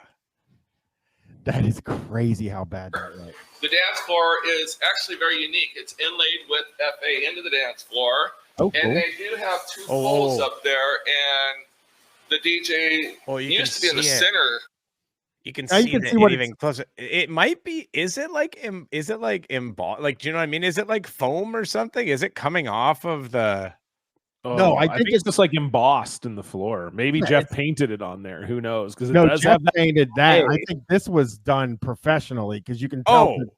That is crazy how bad that looks. The dance floor is actually very unique. It's inlaid with FA into the dance floor. Oh, cool. And they do have two poles up there, and the DJ used to be in the center. You can Now you see can that see what even closer. It might be. Is it like embossed? Like, do you know what I mean? Is it like foam or something? Is it coming off of the? No, I think it's it's just like embossed in the floor. Maybe Yeah, Jeff it's- painted it on there. Who knows? Because it no, does Jeff have that. painted that. I Hey. think this was done professionally because you can tell that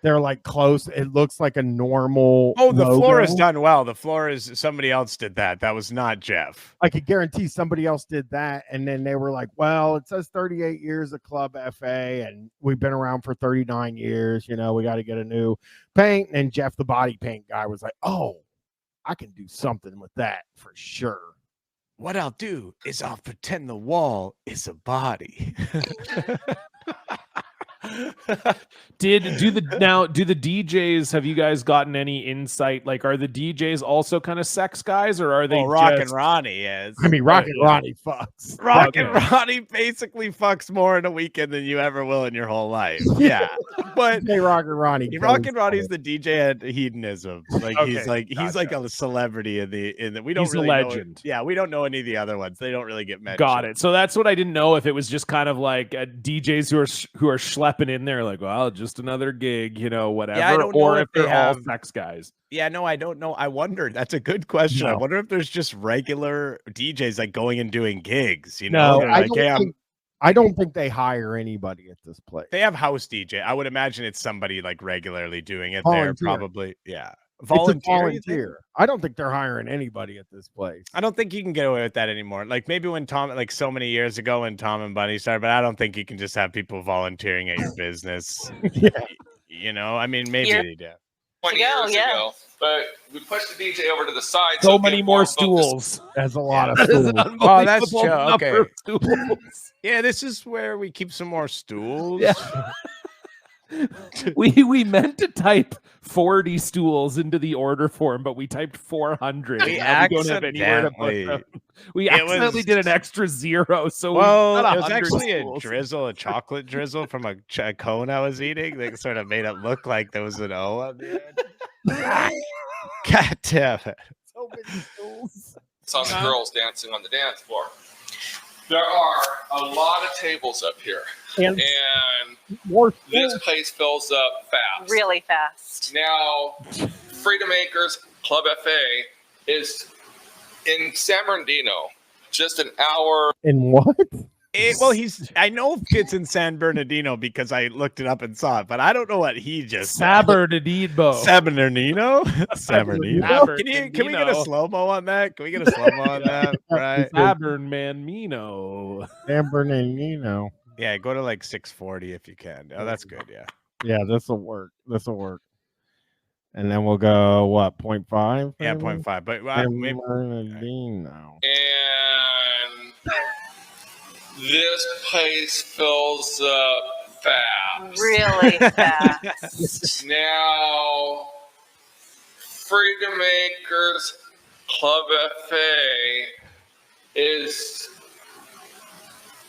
they're like close. It looks like a normal. Oh, the floor is logo. done well. The floor is somebody else did that. That was not Jeff. I could guarantee somebody else did that, and then they were like, "Well, it says 38 years of ClubFA, and we've been around for 39 years. You know, we got to get a new paint." And Jeff, the body paint guy, was like, "Oh, I can do something with that for sure." What I'll do is I'll pretend the wall is a body. Do the DJs, have you guys gotten any insight? Like, are the DJs also kind of sex guys, or are they Well, Rock and just Ronnie is. I mean, Rock and Ronnie fucks. Rock and Ronnie basically fucks more in a weekend than you ever will in your whole life. Yeah, but Hey, Rock and Ronnie. Rock and Ronnie's the DJ at hedonism. Like he's like a celebrity in the. We don't He's really a know legend. Yeah, we don't know any of the other ones. They don't really get mentioned. Got it. So that's what I didn't know, if it was just kind of like DJs who are schlepping in there, like, well, just another gig, you know, whatever. Yeah, I don't know or if if they're they all have- sex guys. Yeah, no, I don't know. I wonder. That's a good question. I No. wonder if there's just regular DJs like going and doing gigs. You know, No, They're I like, don't "Hey, think. I don't think they hire anybody at this place. they have house DJ. I would imagine it's somebody like regularly doing it Volunteer. there. Probably, yeah. It's a Volunteer. You think? volunteer. I don't think they're hiring anybody at this place. I don't think you can get away with that anymore. Like maybe when Tom, like so many years ago when Tom and Bunny started, but I don't think you can just have people volunteering at your business. Yeah. You know, I mean, maybe You're- they do. 20 To go, years yeah. ago. But we pushed the DJ over to the side. So it many gets more focused. stools. That's a lot of That is stools. an Oh, that's unbelievable true. number Okay. of stools. Yeah, this is where we keep some more stools. Yeah. we meant to type 40 stools into the order form, but we typed 400. We and now we don't have anywhere to put accidentally- them. We It accidentally was- did an extra zero. So Well, we got it was 100 actually stools. a drizzle, a chocolate drizzle from a cone I was eating. That sort of made it look like there was an O on the end. God damn it. So many stools. Some girls dancing on the dance floor. There are a lot of tables up here, And and more this stools. place fills up fast. Really fast. Now, Freedom Acres ClubFA is in San Bernardino, just an hour. In what? Well, I know it's in San Bernardino because I looked it up and saw it, but I don't know what he just said. Sabernadino. San Bernardino? San Bernardino. Sabernadino. Can we get a slow-mo on that? Can we get a slow-mo on that? Right. Sabernmanmino. San Bernardino. Yeah, go to like 640 if you can. Oh, that's good. Yeah. Yeah, this will work. This will work. And then we'll go what 0.5? Yeah, 0.5. But San maybe, Bernardino. And this place fills up fast. Really fast. Now, Freedom Acres ClubFA is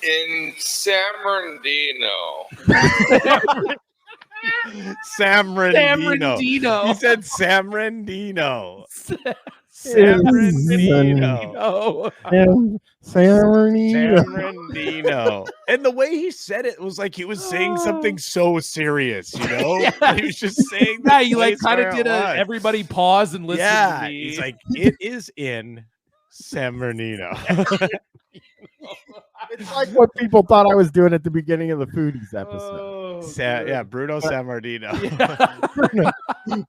in San Bernardino. Sam Rendino. He said Sam Rendino. Sam Rendino. Oh. San Bernardino. Sam Rendino. And the way he said it was like he was saying something so serious, you know? Yeah. He was just saying Yeah, the you like place kind where of it did a was. everybody pause and listen Yeah, to me. he's like, it is in San Bernardino. It's like what people thought I was doing at the beginning of the Foodies episode. Bruno San Bernardino.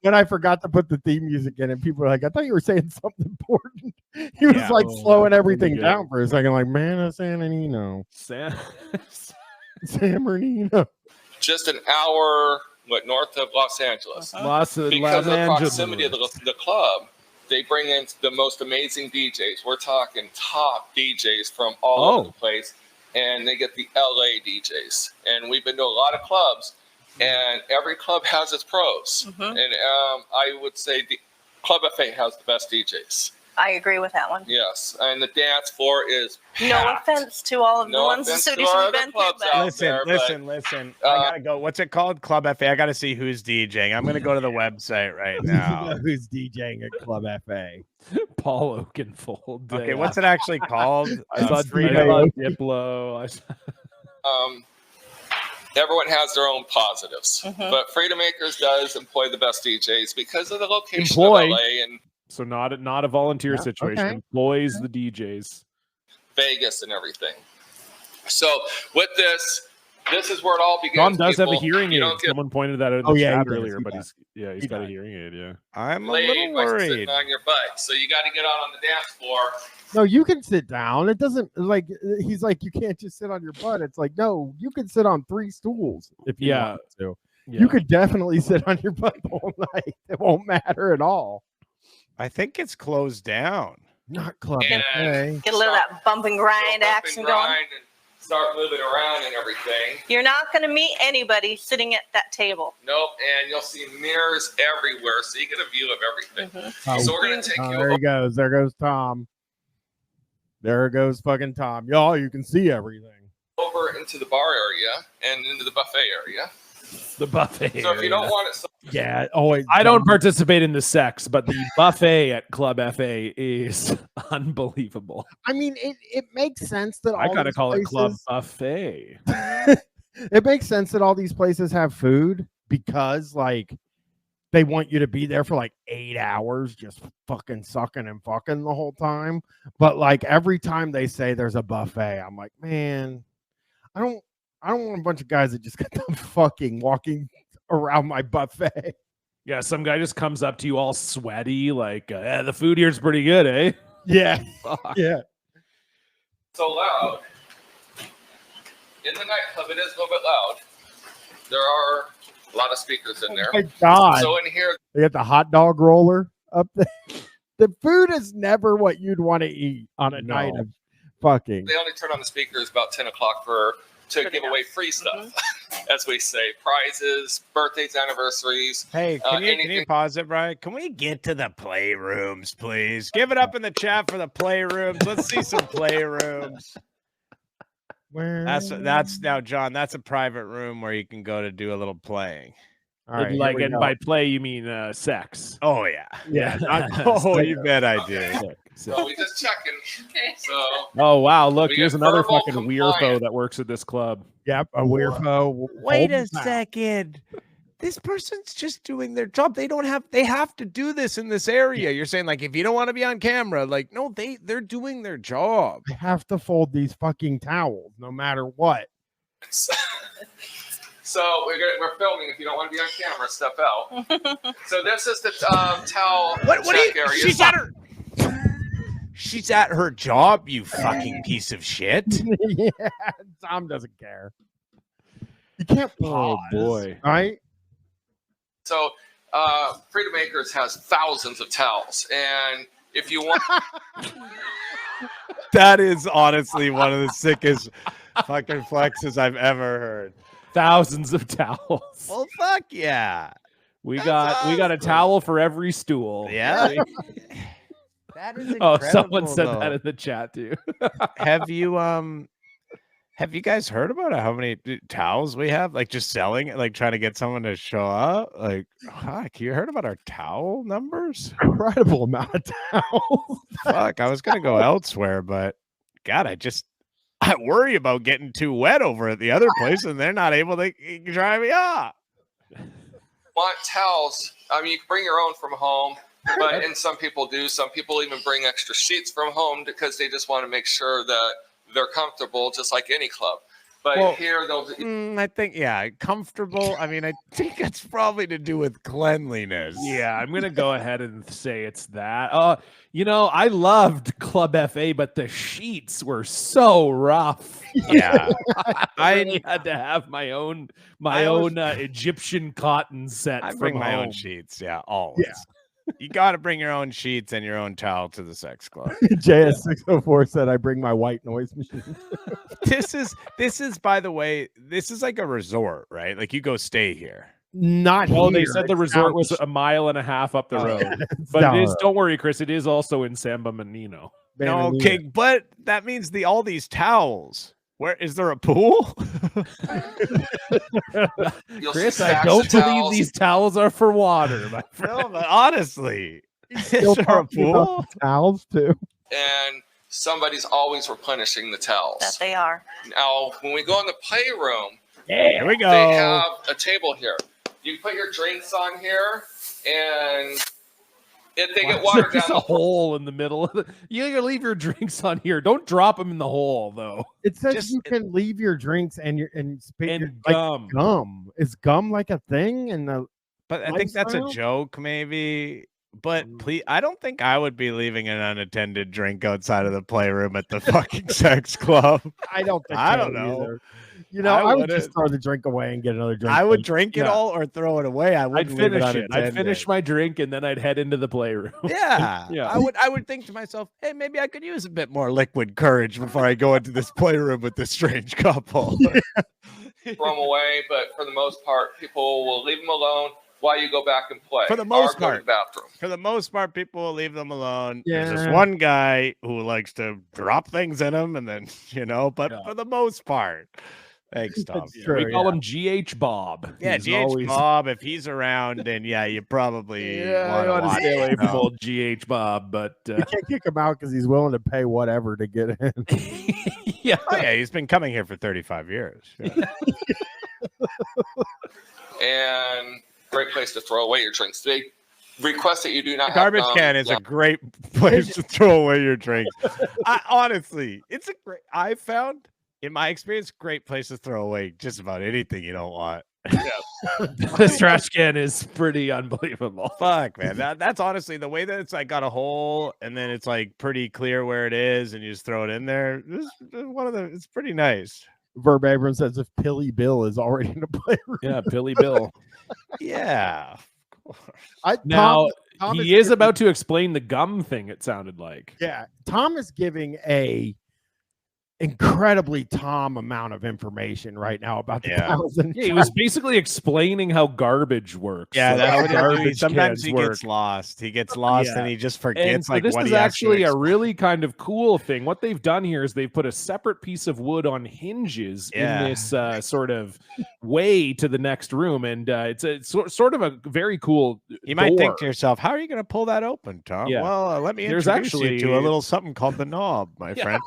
When I forgot to put the theme music in, and people were like, "I thought you were saying something important." He was Yeah. like Oh, slowing that's everything pretty good. down for a second, like, "Man, of San Bernardino, Sam. San Bernardino." Just an hour north of Los Angeles. Los Because of the Angeles. proximity of the club, they bring in the most amazing DJs. We're talking top DJs from all over the place, and they get the LA DJs. And we've been to a lot of clubs, and every club has its pros. Mhm. And I would say the ClubFA has the best DJs. I agree with that one. Yes, and the dance floor is No packed. offense to all of the No ones the offense to cities our we've other been to, clubs but out Listen. there, I gotta go. What's it called? ClubFA. I gotta see who's DJing. I'm gonna go to the website right now. Who's DJing at ClubFA? Paul Oakenfold. Okay, what's it actually called? I saw Freedom. Diplo. everyone has their own positives. Mhm. But Freedom Acres does employ the best DJs because of the location Employ. of LA and So not a volunteer situation. okay. Employs the DJs. Vegas and everything. So with this is where it all begins. John does have a people. hearing You aid. don't get Someone pointed that out in Oh, the yeah, he chat does, earlier, he but does. he's He got a does. hearing aid. Yeah. I'm a laid little by worried. sitting on your butt. So you got to get out on the dance floor. No, you can sit down. It doesn't like he's like you can't just sit on your butt. It's like no, you can sit on 3 stools if you Yeah. want to. Yeah. You could definitely sit on your butt the whole night. It won't matter at all. I think it's closed down. Not club And- buffet. Get a little of that bump and grind Go up action and going. grind and start moving around and everything. You're not going to meet anybody sitting at that table. Nope, and you'll see mirrors everywhere, so you get a view of everything. Mhm. So we're gonna take you There he goes. There goes Tom. There goes fucking Tom. Y'all, you can see everything. over into the bar area and into the buffet area. The buffet. So if you don't want it, so Yeah, always. I don't participate in the sex, but the buffet at Club FA is unbelievable. I mean, it makes sense that I all gotta these call it Club places- Buffet. It makes sense that all these places have food because, like, they want you to be there for like 8 hours, just fucking sucking and fucking the whole time. But like every time they say there's a buffet, I'm like, man, I don't want a bunch of guys that just got done fucking walking around my buffet. Yeah, some guy just comes up to you all sweaty, like, the food here's pretty good, eh? Yeah, Fuck. yeah. so loud. In the nightclub, it is a little bit loud. There are a lot of speakers in there. Oh my God. So in here, They got the hot dog roller up there. The food is never what you'd want to eat on a night No. of fucking. they only turn on the speakers about 10 o'clock to Good give enough. away free stuff, as we say, prizes, birthdays, anniversaries. Hey, can you anything- pause it, Brian? Can we get to the playrooms, please? Give it up in the chat for the playrooms. Let's see some playrooms. That's now, John. That's a private room where you can go to do a little playing. All right, here Like, we and go. by play you mean sex. Oh yeah, Yeah, Oh, you bet I do. Sick, sick. So we just checking. So Oh wow! Look, We here's get another verbal fucking compliance. weirdo that works at this club. Yep, a weirdo. Wait a second. This person's just doing their job. They have to do this in this area. You're saying, like, if you don't want to be on camera, like, no, they're doing their job. I have to fold these fucking towels no matter what. So we're filming. If you don't want to be on camera, step out. So this is the towel What do check you? area. She's at her job, you fucking piece of shit. Yeah, Tom doesn't care. You can't pause, boy. right? So Freedom Acres has thousands of towels, and if you want, That is honestly one of the sickest fucking flexes I've ever heard. Thousands of towels. Well, fuck yeah. We That's got a awesome. towel for every stool. Yeah. That is Oh, incredible. someone said though. that in the chat too. Have you guys heard about how many towels we have? Like just selling it, like trying to get someone to show up? Like, fuck, you heard about our towel numbers? Incredible amount of towels. Fuck, I was gonna go elsewhere, but God, I worry about getting too wet over at the other place and they're not able to dry me off. want towels, I mean, you can bring your own from home, and some people do. Some people even bring extra sheets from home because they just want to make sure that they're comfortable, just like any club. But Well, here, they'll. I think, yeah, comfortable. I mean, I think it's probably to do with cleanliness. Yeah, I'm gonna go ahead and say it's that. I loved Club FA, but the sheets were so rough. Yeah. I really had to have my own Egyptian cotton set. I from bring my own home. sheets. Yeah, always. You got to bring your own sheets and your own towel to the sex club. JS604 said, I bring my white noise machine. This is, by the way, this is like a resort, right? Like you go stay here. Not Well, here. they said the It's resort down- was a mile and a half up the road, it's but down it the is. road. Don't worry, Chris. It is also in Samba Menino. No, Van okay, but that means all these towels. Where is there a pool? You'll Chris, see I stacks don't of believe towels. these towels are for water, my friend. No, but honestly, is Still there a talking about pool? the towels too. And somebody's always replenishing the towels. That they are. Now, when we go in the playroom, Here we go. They have a table here. You put your drinks on here, and if they get watered There's down, a hole in the middle. You gotta leave your drinks on here. Don't drop them in the hole, though. It says Just- you can leave your drinks and And like gum. gum. Is gum like a thing in the But I think that's a lifestyle? joke, maybe. But please, I don't think I would be leaving an unattended drink outside of the playroom at the fucking sex club. I don't think I so don't know. either. You know, I I would just wouldn't. throw the drink away and get another drink. I would later. drink it Yeah. all or throw it away. I I'd wouldn't leave finish it. unattended. I'd finish my drink and then I'd head into the playroom. Yeah. Yeah. I would think to myself, hey, maybe I could use a bit more liquid courage before I go into this playroom with this strange couple. throw them away. But for the most part, people will leave them alone while you go back and play. For the most or go to part. the bathroom. For the most part, people will leave them alone. There's this Yeah. one guy who likes to drop things in them and then, but Yeah. for the most part. Thanks, Tom. That's true. We call him GH Bob. Yeah, He's GH always- Bob, if he's around, then you probably Yeah, I want want to watch stay away it, from no. old GH Bob, but You can't kick him out because he's willing to pay whatever to get in. yeah. Oh, yeah, he's been coming here for 35 years. Yeah. And great place to throw away your drinks. They request that you do not The garbage have can is a great place to throw away your drinks. Honestly, it's a great. I found, in my experience, great place to throw away just about anything you don't want. This trash can is pretty unbelievable. Fuck, man. That's honestly the way that it's like got a hole and then it's like pretty clear where it is, and you just throw it in there. This is one of the. It's pretty nice. Verb Abrams says if Pilly Bill is already in the playroom. Yeah, Billy Bill. Yeah. Now Tom he is about to explain the gum thing. It sounded like. Yeah, Tom is giving a incredibly Tom amount of information right now about the Yeah. piles and Yeah, he was basically explaining how garbage works. Yeah, like that's how what he'll do. garbage Sometimes cans he work. gets lost. He gets lost Yeah. and he just And forgets so like this what is he actually a actually really kind of cool thing. What they've done here is they've put a separate piece of wood on hinges Yeah. in this sort of way to the next room, and it's sort of a very cool. You might think door. to yourself, how are you going to pull that open, Tom? Yeah. Well, let me There's introduce you to actually- a little something called the knob, my Yeah. friend.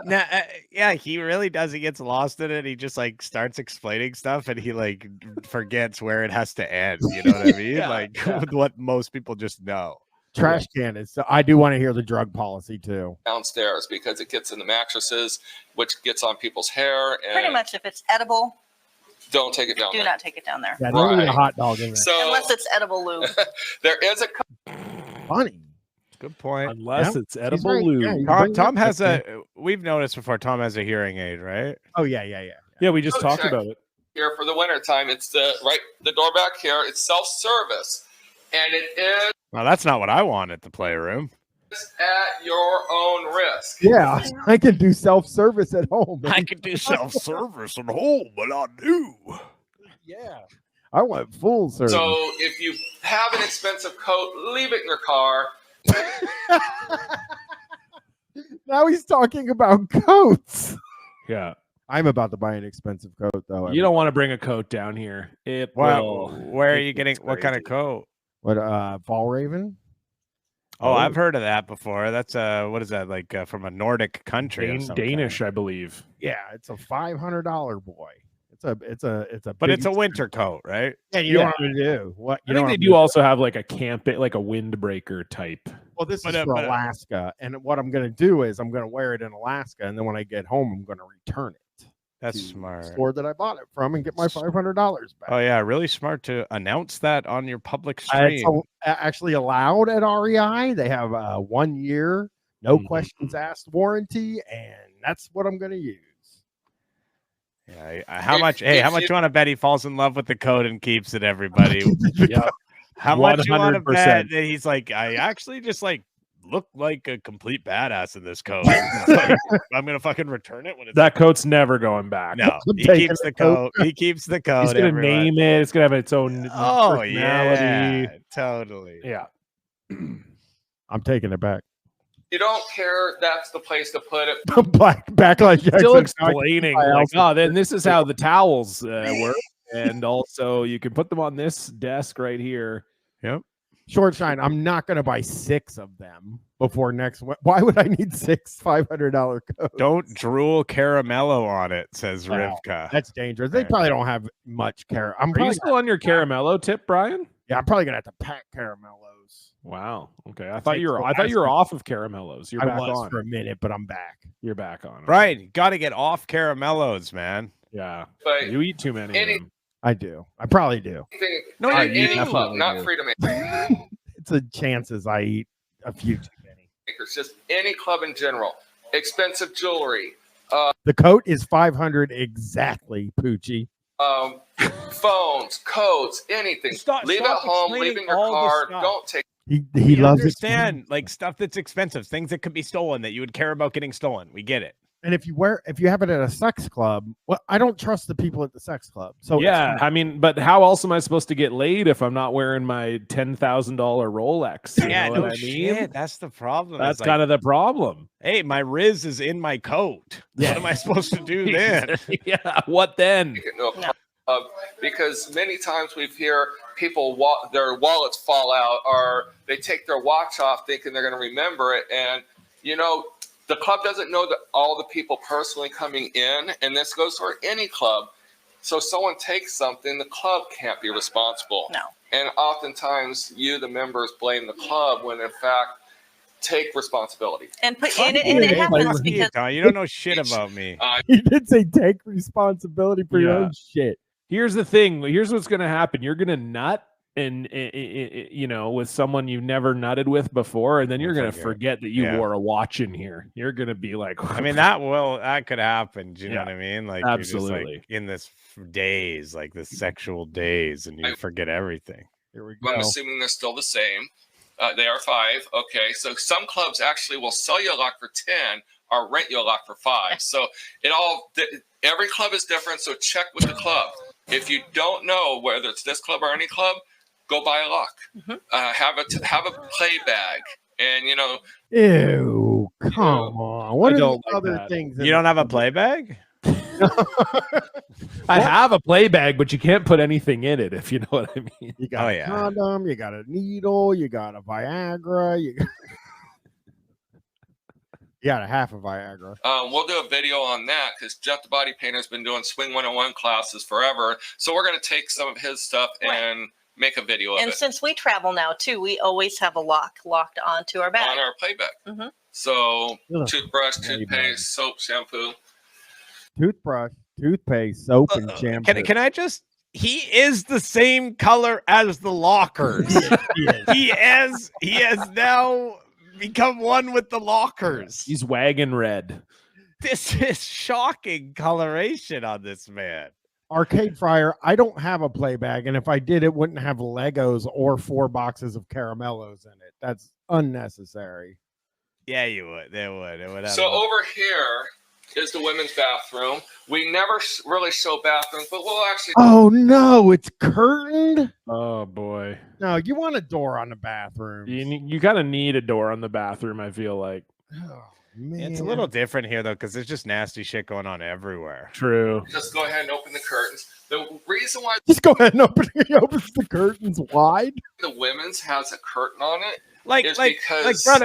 Now, yeah, he really does. He gets lost in it. He just like starts explaining stuff and he like forgets where it has to end. You know what I mean? Yeah, Like yeah. what most people just know. trash can is. So I do want to hear the drug policy too. downstairs because it gets in the mattresses, which gets on people's hair. And Pretty much, if it's edible, don't take it down do there. not take it down there. Yeah, don't eat a Right. hot dog in there. So Unless it's edible lube. there is a Funny. Good point. Unless Yeah. it's edible right. lube. Yeah, you Tom, bring Tom that has back we've noticed before, Tom has a hearing aid, right? Oh yeah. Yeah, we just Oh, talked check. about it. here for the winter time. It's the door back here. It's self-service, and it is Well, that's not what I want at the playroom. at your own risk. Yeah, I can do self-service at home. I could do self-service at home, but I do. Yeah, I want full service. So if you have an expensive coat, leave it in your car. Now he's talking about coats. Yeah, I'm about to buy an expensive coat though. you don't want to bring a coat down here. It Well, will. where are it you getting? gets What kind of crazy. coat? What Fall Raven? Oh, I've heard of that before. That's what is that like from a Nordic country? of some Danish, kind. I believe. Yeah, it's a $500 boy. It's a But big it's a winter coat, right? Yeah, you know Yeah. what I'm gonna do. What I you know think what they I'm do gonna also have like a like a windbreaker type. Well, this But, is for but, Alaska, and what I'm gonna do is I'm gonna wear it in Alaska, and then when I get home, I'm gonna return it That's to the smart. store that I bought it from and get my $500 back. Oh yeah, really smart to announce that on your public It's stream. actually allowed at REI. They have a 1 year, no Mhm. questions asked warranty, and that's what I'm gonna use. Yeah, how If- much? Hey, if how much you- you want to bet he falls in love with the coat and keeps it? Everybody, Yeah, how much you want to 100%. bet that he's like, I actually just like look like a complete badass in this coat. Like, I'm gonna fucking return it when it's that coat's never going back. no. I'm He taking keeps the the coat. coat. He keeps the coat. He's gonna everyone. name it. It's gonna have its own Oh personality. yeah, totally. Yeah. I'm taking it back. You don't care. That's the place to put it. Backlash Jackson. Still explaining, I like, also- oh, then this is how the towels work, and also you can put them on this desk right here. Yep. Short shine. I'm not going to buy 6 of them before next. Why would I need 6 $500 codes? Don't drool caramello on it, says Wow, Rivka. That's dangerous. They probably don't have much care. Are you still on your caramello tip, Brian? Yeah, I'm probably gonna have to pack caramellos. Wow. Okay. I thought you were off of caramellos. You're I back was on for a minute, but I'm back. You're back on. Right. Got to get off caramellos, man. Yeah. But You eat too many of them. I do. I probably do. No, any you club, definitely not do. Freedom It's a chances I eat a few too many. Makers, just any club in general. Expensive jewelry, The coat is $500 exactly, Poochie. phones, codes, anything. Leave at home, leave in your car. Don't take. He loves understand like stuff that's expensive, things that could be stolen that you would care about getting stolen. We get it. And if you have it at a sex club, well, I don't trust the people at the sex club. So Yeah, I mean, but how else am I supposed to get laid if I'm not wearing my $10,000 Rolex? You know what I mean? Shit, that's the problem. That's kind of the problem. Hey, my Riz is in my coat. Yeah. What am I supposed to do then? Yeah, what then? Take it into a club, because many times we hear people their wallets fall out, or they take their watch off thinking they're going to remember it, and the club doesn't know that all the people personally coming in, and this goes for any club. So if someone takes something, the club can't be responsible. No. And oftentimes you, the members, blame the club when in fact take responsibility. And it happens because You don't know shit about me. He did say take responsibility for your Yeah. own shit. Here's the thing. Here's what's going to happen. You're going to nut and with someone you've never nutted with before, and then you're going to forget that you wore a watch in here. You're going to be like, I mean, that could happen. Do you know what I mean? Like, absolutely. you're just like in this daze, like this sexual daze, and you forget everything. Here we go. I'm assuming they're still the same. They are 5. Okay, so some clubs actually will sell you a lock for 10 or rent you a lock for 5. So every club is different. So check with the club. If you don't know whether it's this club or any club, go buy a lock. Mm-hmm. Have a play bag, and Ew, come on. What are the other things? You don't have a play bag? I have a play bag, but you can't put anything in it, if you know what I mean. You got a condom, you got a needle, you got a Viagra, you got a half of Viagra. We'll do a video on that because Jeff the Body Painter has been doing Swing 101 classes forever. So we're going to take some of his stuff and make a video of it. And since we travel now too, we always have a lock locked onto our bag. On our play bag. Mm-hmm. So toothbrush, toothpaste, soap, shampoo. Toothbrush, toothpaste, soap, and shampoo. Can I just? He is the same color as the lockers. He has now become one with the lockers. He's wagon red. This is shocking coloration on this man. Arcade Fryer, I don't have a play bag, and if I did, it wouldn't have Legos or 4 boxes of caramellos in it. That's unnecessary. Yeah, you would. They would. It would have So over here is the women's bathroom. We never really show bathrooms, but we'll actually. Oh no, it's curtained. Oh boy. No, you want a door on the bathroom. You kind of need a door on the bathroom, I feel like. Oh, man. It's a little different here though, because there's just nasty shit going on everywhere. True. Just go ahead and open the curtains. The reason why Just go ahead and open the curtains wide. the women's has a curtain on it Like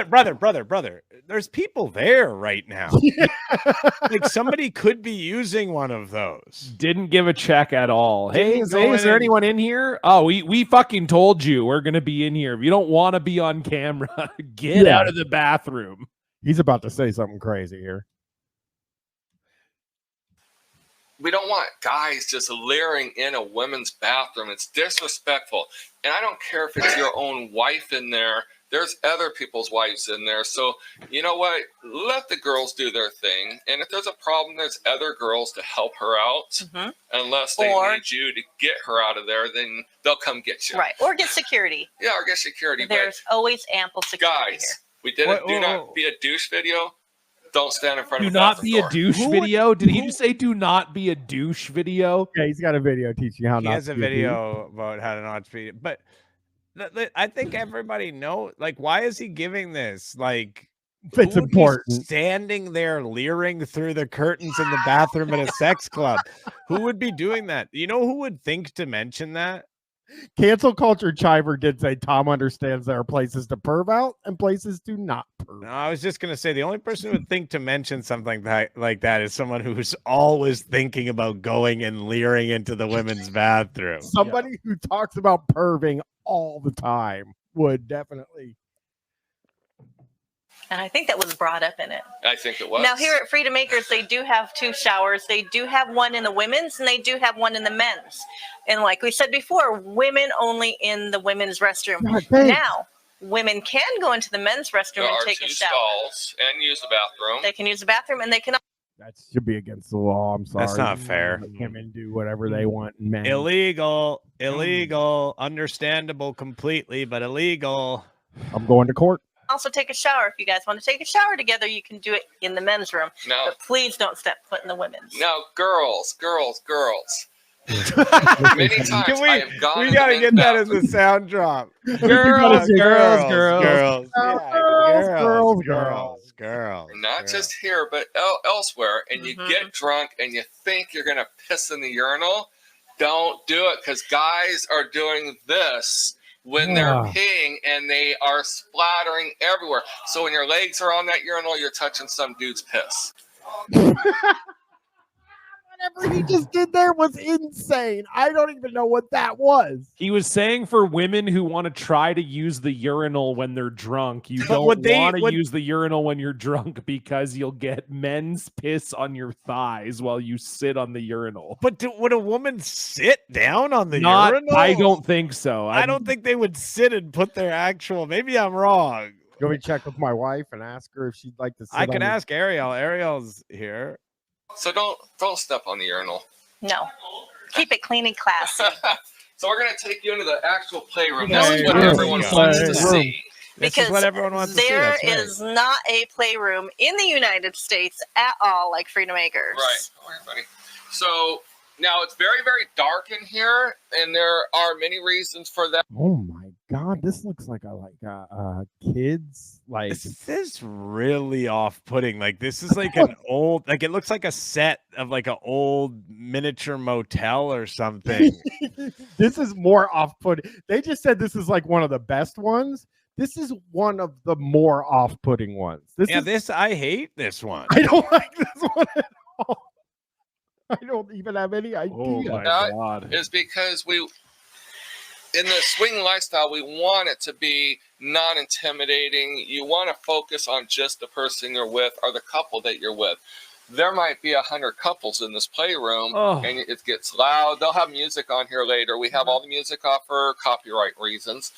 brother. There's people there right now. Like somebody could be using one of those. Didn't give a check at all. Hey, is go there in anyone in here? Oh, we fucking told you we're gonna be in here. If you don't want to be on camera, get out of the bathroom. He's about to say something crazy here. we don't want guys just leering in a women's bathroom. It's disrespectful. And I don't care if it's your own wife in there. There's other people's wives in there. So, you know what? Let the girls do their thing. And if there's a problem, there's other girls to help her out. Unless they need you to get her out of there, then they'll come get you. Right. Or get security. Yeah, or get security. There's always ample security guys, here. we did a do not be a douche video. Don't stand in front do of a not bathroom be door. a douche video. Did he just say do not be a douche video? Yeah, he's got a video teaching how he not has to a be a video about how to not be. But I think everybody knows. Like, why is he giving this? Like, it's who would be important. standing there leering through the curtains in the bathroom at a sex club. Who would be doing that? You know who would think to mention that? Cancel culture chiver did say Tom understands there are places to perv out and places to not perv. No, I was just gonna say the only person who would think to mention something like that is someone who's always thinking about going and leering into the women's bathroom. Somebody who talks about perving all the time would definitely. And I think that was brought up in it. I think it was. Now, here at Freedom Acres, they do have 2 showers. They do have one in the women's, and they do have one in the men's. And like we said before, women only in the women's restroom. Now, women can go into the men's restroom there and are take 2 a shower. stalls and use the bathroom. They can use the bathroom, and they can. That should be against the law. I'm sorry. That's not fair. Women do whatever they want. Men. Illegal. Understandable completely, but illegal. I'm going to court. Also take a shower. If you guys want to take a shower together, you can do it in the men's room. No. But please don't step foot in the women's. Now, girls. Many times I have gone. We in gotta the get men's that as bathroom. a sound drop. Girls. Girls. Not just here, but elsewhere. And you get drunk and you think you're gonna piss in the urinal. Don't do it, because guys are doing this when they're peeing and they are splattering everywhere. So when your legs are on that urinal, you're touching some dude's piss. Whatever he just did there was insane. I don't even know what that was. He was saying for women who want to try to use the urinal when they're drunk, you don't want to use the urinal when you're drunk because you'll get men's piss on your thighs while you sit on the urinal. But would a woman sit down on the urinal? I don't think so. I don't think they would sit and put their actual. Maybe I'm wrong. Go and check with my wife and ask her if she'd like to sit. I can ask Ariel. Ariel's here. So don't step on the urinal. No. Keep it clean and classy. So we're going to take you into the actual playroom. There This is what you go. everyone wants to see. This is what everyone wants to see. There That's right. is not a playroom in the United States at all like Freedom Acres. Right. All right, buddy. So now it's very, very dark in here, and there are many reasons for that. Oh my God, this looks like a kids like. This is really off-putting. Like this is like an old, like it looks like a set of like an old miniature motel or something. This is more off-putting. They just said this is like one of the best ones. This is one of the more off-putting ones. I hate this one. I don't like this one at all. I don't even have any idea. Oh my That God. is because in the swing lifestyle, we want it to be non-intimidating. You want to focus on just the person you're with or the couple that you're with. There might be 100 couples in this playroom, and it gets loud. They'll have music on here later. We have all the music off for copyright reasons.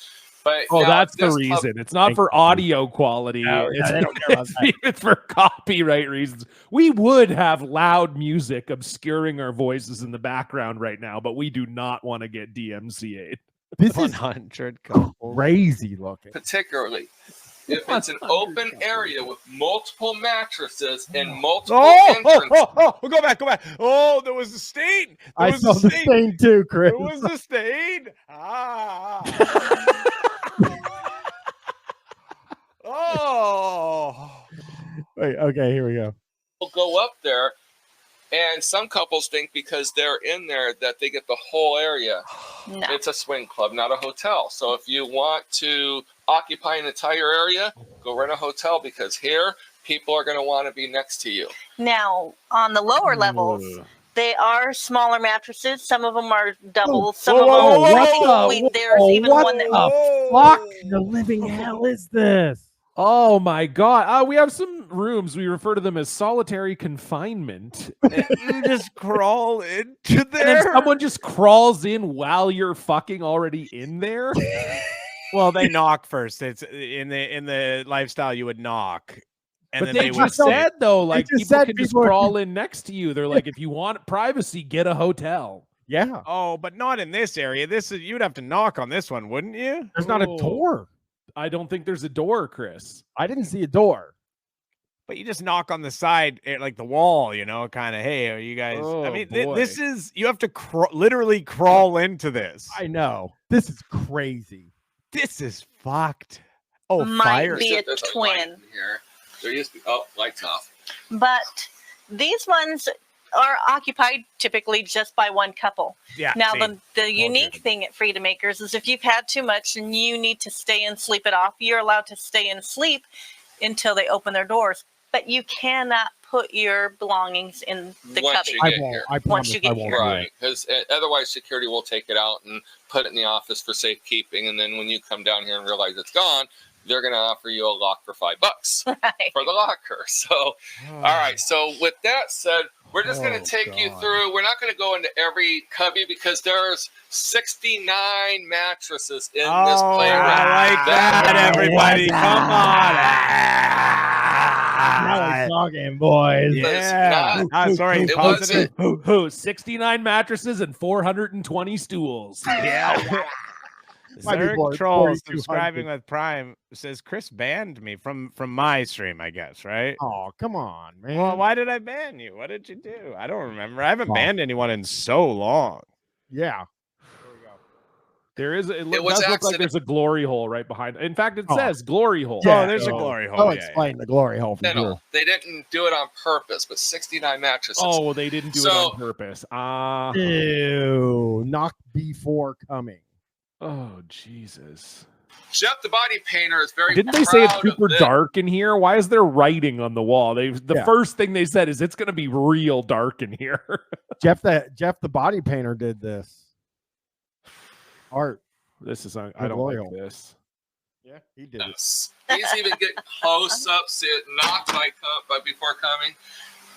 But that's the reason. It's not for audio quality. It's for copyright reasons. We would have loud music obscuring our voices in the background right now, but we do not want to get DMCA'd. This 100 couples. Crazy looking. Particularly if it's an open area with multiple mattresses and multiple entrances. Go back. Oh, there was a stain. I saw the stain too, Chris. There was a stain. Wait, okay, here we go. We'll go up there, and some couples think because they're in there that they get the whole area. No. It's a swing club, not a hotel. So if you want to occupy an entire area, go rent a hotel, because here people are going to want to be next to you. Now, on the lower levels, they are smaller mattresses. Some of them are doubles. Some of them, there's even one that. Fuck the living hell is this? Oh my God. We have some rooms. We refer to them as solitary confinement. You just crawl into there. And if someone just crawls in while you're fucking already in there. Well, they knock first. It's in the lifestyle you would knock. And but then they just said though, like people can just crawl in next to you. They're like, if you want privacy, get a hotel. Yeah. Oh, but not in this area. You'd have to knock on this one, wouldn't you? There's not a door. I don't think there's a door, Chris. I didn't see a door. But you just knock on the side, like the wall, kind of, hey, are you guys? I mean, this is, you have to literally crawl into this. I know. This is crazy. This is fucked. Oh, might fire. be a twin. Here. There used to be, lights off. But these ones, are occupied typically just by one couple. Yeah. Now, same. the unique thing at Freedom Acres is if you've had too much and you need to stay and sleep it off, you're allowed to stay and sleep until they open their doors. But you cannot put your belongings in the Once cubby. you I get won't. here. I Once you promise get I here. won't. Right, because otherwise security will take it out and put it in the office for safekeeping, and then when you come down here and realize it's gone, they're going to offer you a lock for $5 Right. for the locker. So, all right. So with that said, we're just going to take you through. We're not going to go into every cubby because there's 69 mattresses in this playroom. I like that, everybody. Come Now on. we're talking, boys. Yeah. Sorry. It Pause it. wasn't- 69 mattresses and 420 stools. Yeah. Might be Zerg more, Troll 4,200. subscribing with Prime says Chris banned me from my stream, I guess, right? Oh, come on, man. Well, why did I ban you? What did you do? I don't remember. I haven't Oh. banned anyone in so long. Yeah. There is, was does look like accident- there's a glory hole right behind. In fact, it Oh. says glory hole. Yeah, Oh, there's a so glory hole. I'll Yeah, explain the glory hole for No, sure. they didn't do it on purpose, but 69 mattresses. Oh, they didn't do it So- on purpose. Ew. Knock before coming. Oh, Jesus. Jeff the body painter is very Didn't they say it's proud of super this. dark in here? Why is there writing on the wall? The Yeah. first thing they said is it's going to be real dark in here. Jeff the body painter did this. Art. This is I The don't glory like hole. this. Yeah, he did it. Yes. He's even getting close up, see it knocked by before coming.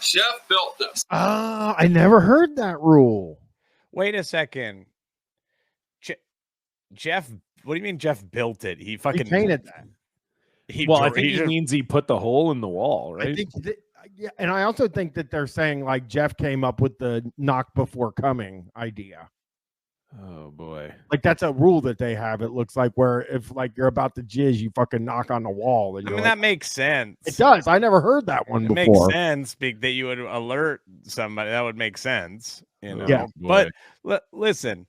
Jeff built this. I never heard that rule. Wait a second. Jeff, what do you mean Jeff built it? He fucking He painted that. Well, I dro- think he just- means he put the hole in the wall, right? I think yeah, and I also think that they're saying like Jeff came up with the knock before coming idea. Oh boy. Like that's a rule that they have. It looks like where if like you're about to jizz, you fucking knock on the wall. And I you're mean, like, that makes sense. it does. I never heard that one It before. makes sense that you would alert somebody. That would make sense, you know. Yeah. But listen,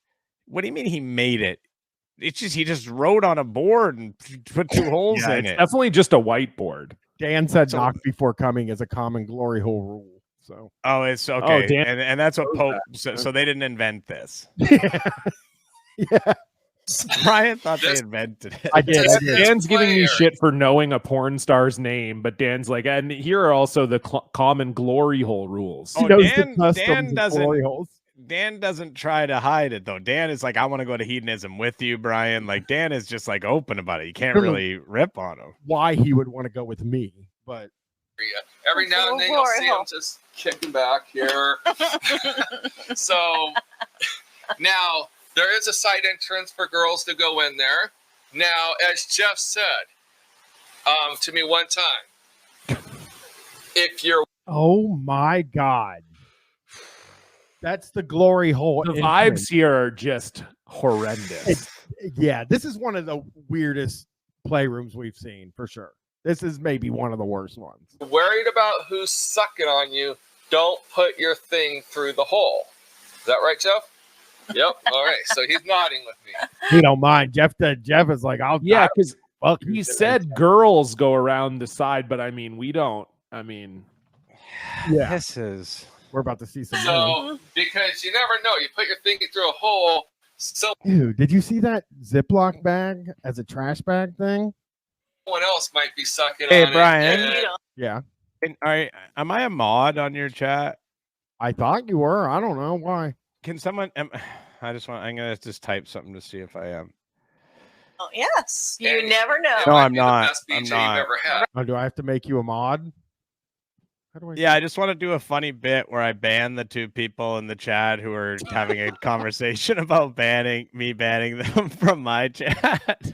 what do you mean he made it? It's just he just wrote on a board and put two holes Yeah, in it's it. definitely just a whiteboard. Dan said So- knock before coming is a common glory hole rule. So Oh, it's okay, Dan and that's what knows Pope. that. So they didn't invent this. yeah, Brian thought they This- invented it. I did. I did. Dan's giving me player. shit for knowing a porn star's name, but Dan's like, and here are also the common glory hole rules. Oh, He knows Dan- the customs Dan of doesn't- glory holes. Dan doesn't try to hide it though. Dan is like, I want to go to hedonism with you, Brian. Like Dan is just like open about it. You can't No, no. really rip on him. Why he would want to go with me, but Every now and then you'll see him just kicking back here. So now there is a side entrance for girls to go in there. Now, as Jeff said to me one time, if you're oh my god, that's the glory hole. The entrance. vibes here are just horrendous. Yeah, this is one of the weirdest playrooms we've seen for sure. This is maybe one of the worst ones. worried about who's sucking on you, don't put your thing through the hole. Is that right, Jeff? Yep. All right. So he's nodding with me. He don't mind. Jeff is like, Yeah, because fuck he you said girls go around the side, but I mean, we don't. I mean, Yeah. This is we're about to see some. money. So because you never know, you put your thing through a hole. So Dude, did you see that Ziploc bag as a trash bag thing? someone else might be sucking Hey, on Brian. it. You and- know, Yeah, am I a mod on your chat? I thought you were. I don't know why. Can someone? I'm gonna just type something to see if I am. oh, yes, you and never know. it No, might I'm be not. The best I'm BJ not. you've ever had. Oh, do I have to make you a mod? How do I? Yeah, I just want to do a funny bit where I ban the two people in the chat who are having a conversation about banning them from my chat.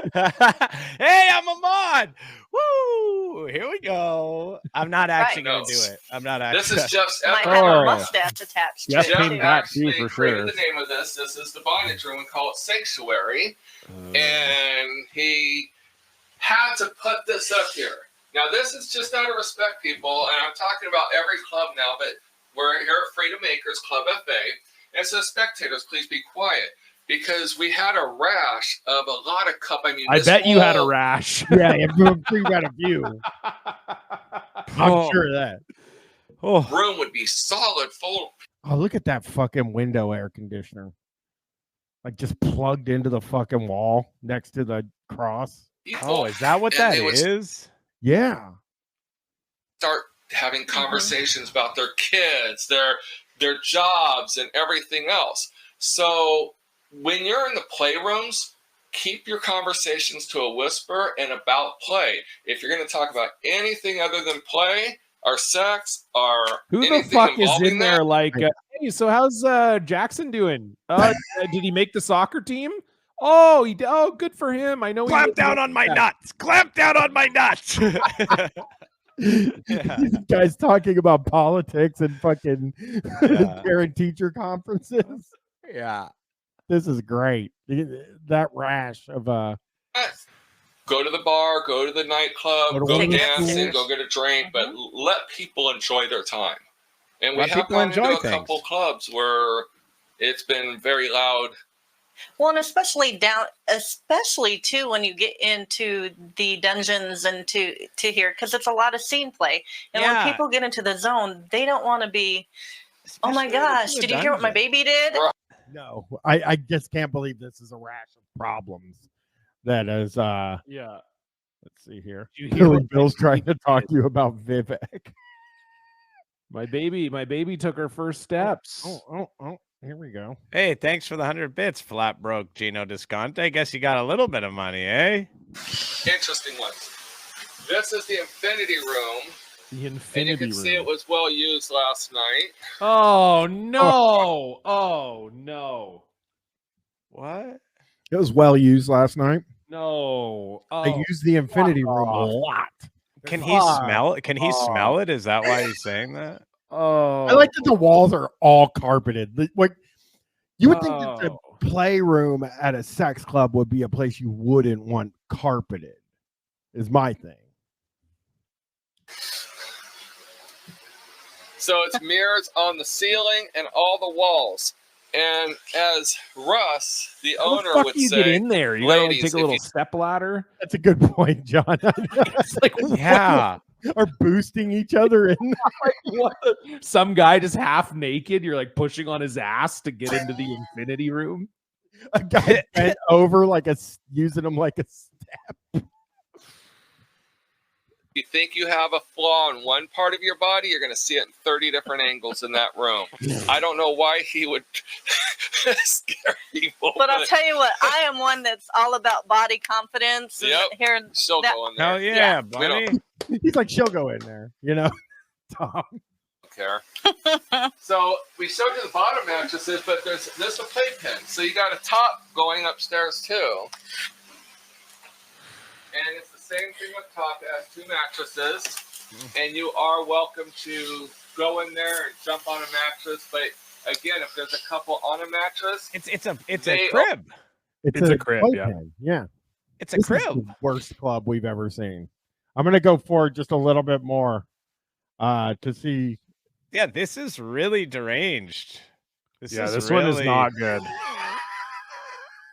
Hey, I'm a mod. Woo! Here we go. I'm not actually Right. going to do it. I'm not actually. This is Jeff's Might effort. have Oh. a mustache attached Jeff to it. came too. back. Actually for created sure. the name of this. This is the bondage room. We call it Sanctuary. And he had to put this up here. Now, this is just out of respect, people, and I'm talking about every club now, but we're here at Freedom Acres, ClubFA, and so spectators, please be quiet, because we had a rash of a lot of cup. I mean, I this bet you had a whole- rash. Yeah, I'm sure you got a view. I'm Oh. sure of that. room would be solid full. Oh, look at that fucking window air conditioner. Like just plugged into the fucking wall next to the cross. Oh, is that what that is? Yeah. Start having conversations about their kids, their jobs, and everything else. So when you're in the playrooms, keep your conversations to a whisper and about play. If you're going to talk about anything other than play or sex or who the anything fuck is involving in there that, like, hey, so how's Jackson doing? Did he make the soccer team? Oh, good for him. I know. Clamp down on my nuts. Clamp down on my nuts. These guys talking about politics and fucking parent teacher conferences. Yeah. This is great. That rash of go to the bar, go to the nightclub, go dancing, go get a drink, but let people enjoy their time. And we have gone into a couple clubs where it's been very loud. Well, and especially too when you get into the dungeons and to here, because it's a lot of scene play. And when people get into the zone, they don't want to be, oh my gosh, did you hear what my baby did? No, I just can't believe this is a rash of problems. That is, yeah. Let's see here. Bill's trying to talk to you about Vivek. My baby took her first steps. Oh, here we go. Hey, thanks for the 100 bits, flat broke Gino Disconte. I guess you got a little bit of money, eh? Interesting ones. This is the Infinity Room. The Infinity Room. And you can see it was well used last night. Oh, no. Oh, no. What? It was well used last night. No. They used the Infinity Room a lot. Can he smell it? Can he smell it? Is that why he's saying that? Oh, I like that the walls are all carpeted. Like you would think that the playroom at a sex club would be a place you wouldn't want carpeted. Is my thing. So it's mirrors on the ceiling and all the walls. And as Russ, the owner, would you say, get in there? You gotta take a little step ladder. That's a good point, John. It's like, yeah. Are boosting each other in. Like, what? Some guy just half naked. You're like pushing on his ass to get into the Infinity Room. A guy bent over using him like a step. You think you have a flaw in one part of your body, you're going to see it in 30 different angles in that room. I don't know why he would scare people. But I'll tell you what, I am one that's all about body confidence. Yep. She'll go in there. Hell yeah, buddy. He's like, she'll go in there, Tom. Care. So we showed you the bottom mattresses, but there's a playpen. So you got a top going upstairs too. And it's the same thing with top. It has 2 mattresses. And you are welcome to go in there and jump on a mattress. But again, if there's a couple on a mattress, it's a crib. It's a crib, yeah. It's a crib. Is the worst club we've ever seen. I'm gonna go forward just a little bit more to see. Yeah, this is really deranged. This one is not good.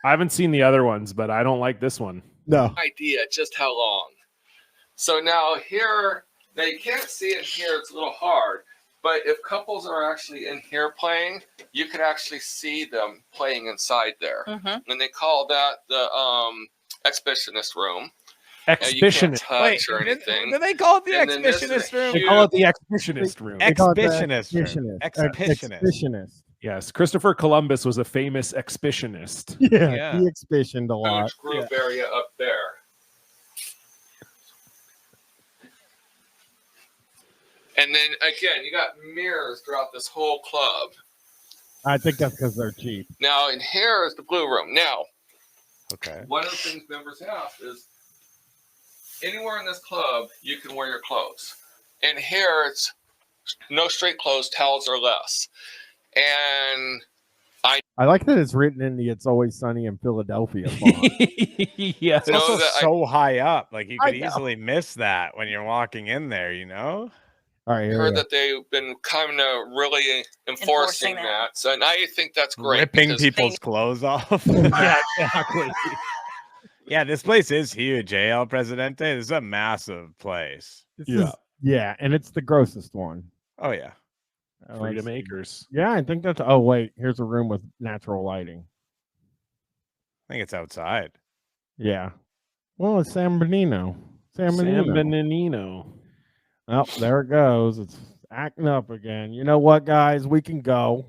I haven't seen the other ones, but I don't like this one. No idea just how long. So now here, now you can't see in here, it's a little hard, but if couples are actually in here playing, you can actually see them playing inside there. And they call that the exhibitionist room. Exhibitionist. Wait, or anything. Do they call it the exhibitionist room? They call it the exhibitionist room. Exhibitionist. Yes, Christopher Columbus was a famous exhibitionist. Yeah. He exhibitioned a lot. Group area up there. And then again, you got mirrors throughout this whole club. I think that's because they're cheap. Now, in here is the blue room. Now, okay. One of the things members have is anywhere in this club, you can wear your clothes. And here, it's no straight clothes, towels or less. And I like that it's written in the "It's Always Sunny in Philadelphia" Yeah, it's also so high up. Like you could easily miss that when you're walking in there. All right, I heard that they've been kind of really enforcing that. So, and I think that's great. Ripping people's clothes off. Yeah, exactly. Yeah, this place is huge. El Presidente. This is a massive place. Yeah, and it's the grossest one. Oh yeah. Freedom Acres. Yeah, I think that's. Oh wait, here's a room with natural lighting. I think it's outside. Yeah. Well, it's San Bernardino. San Bernardino. Oh, there it goes. It's acting up again. You know what, guys? We can go.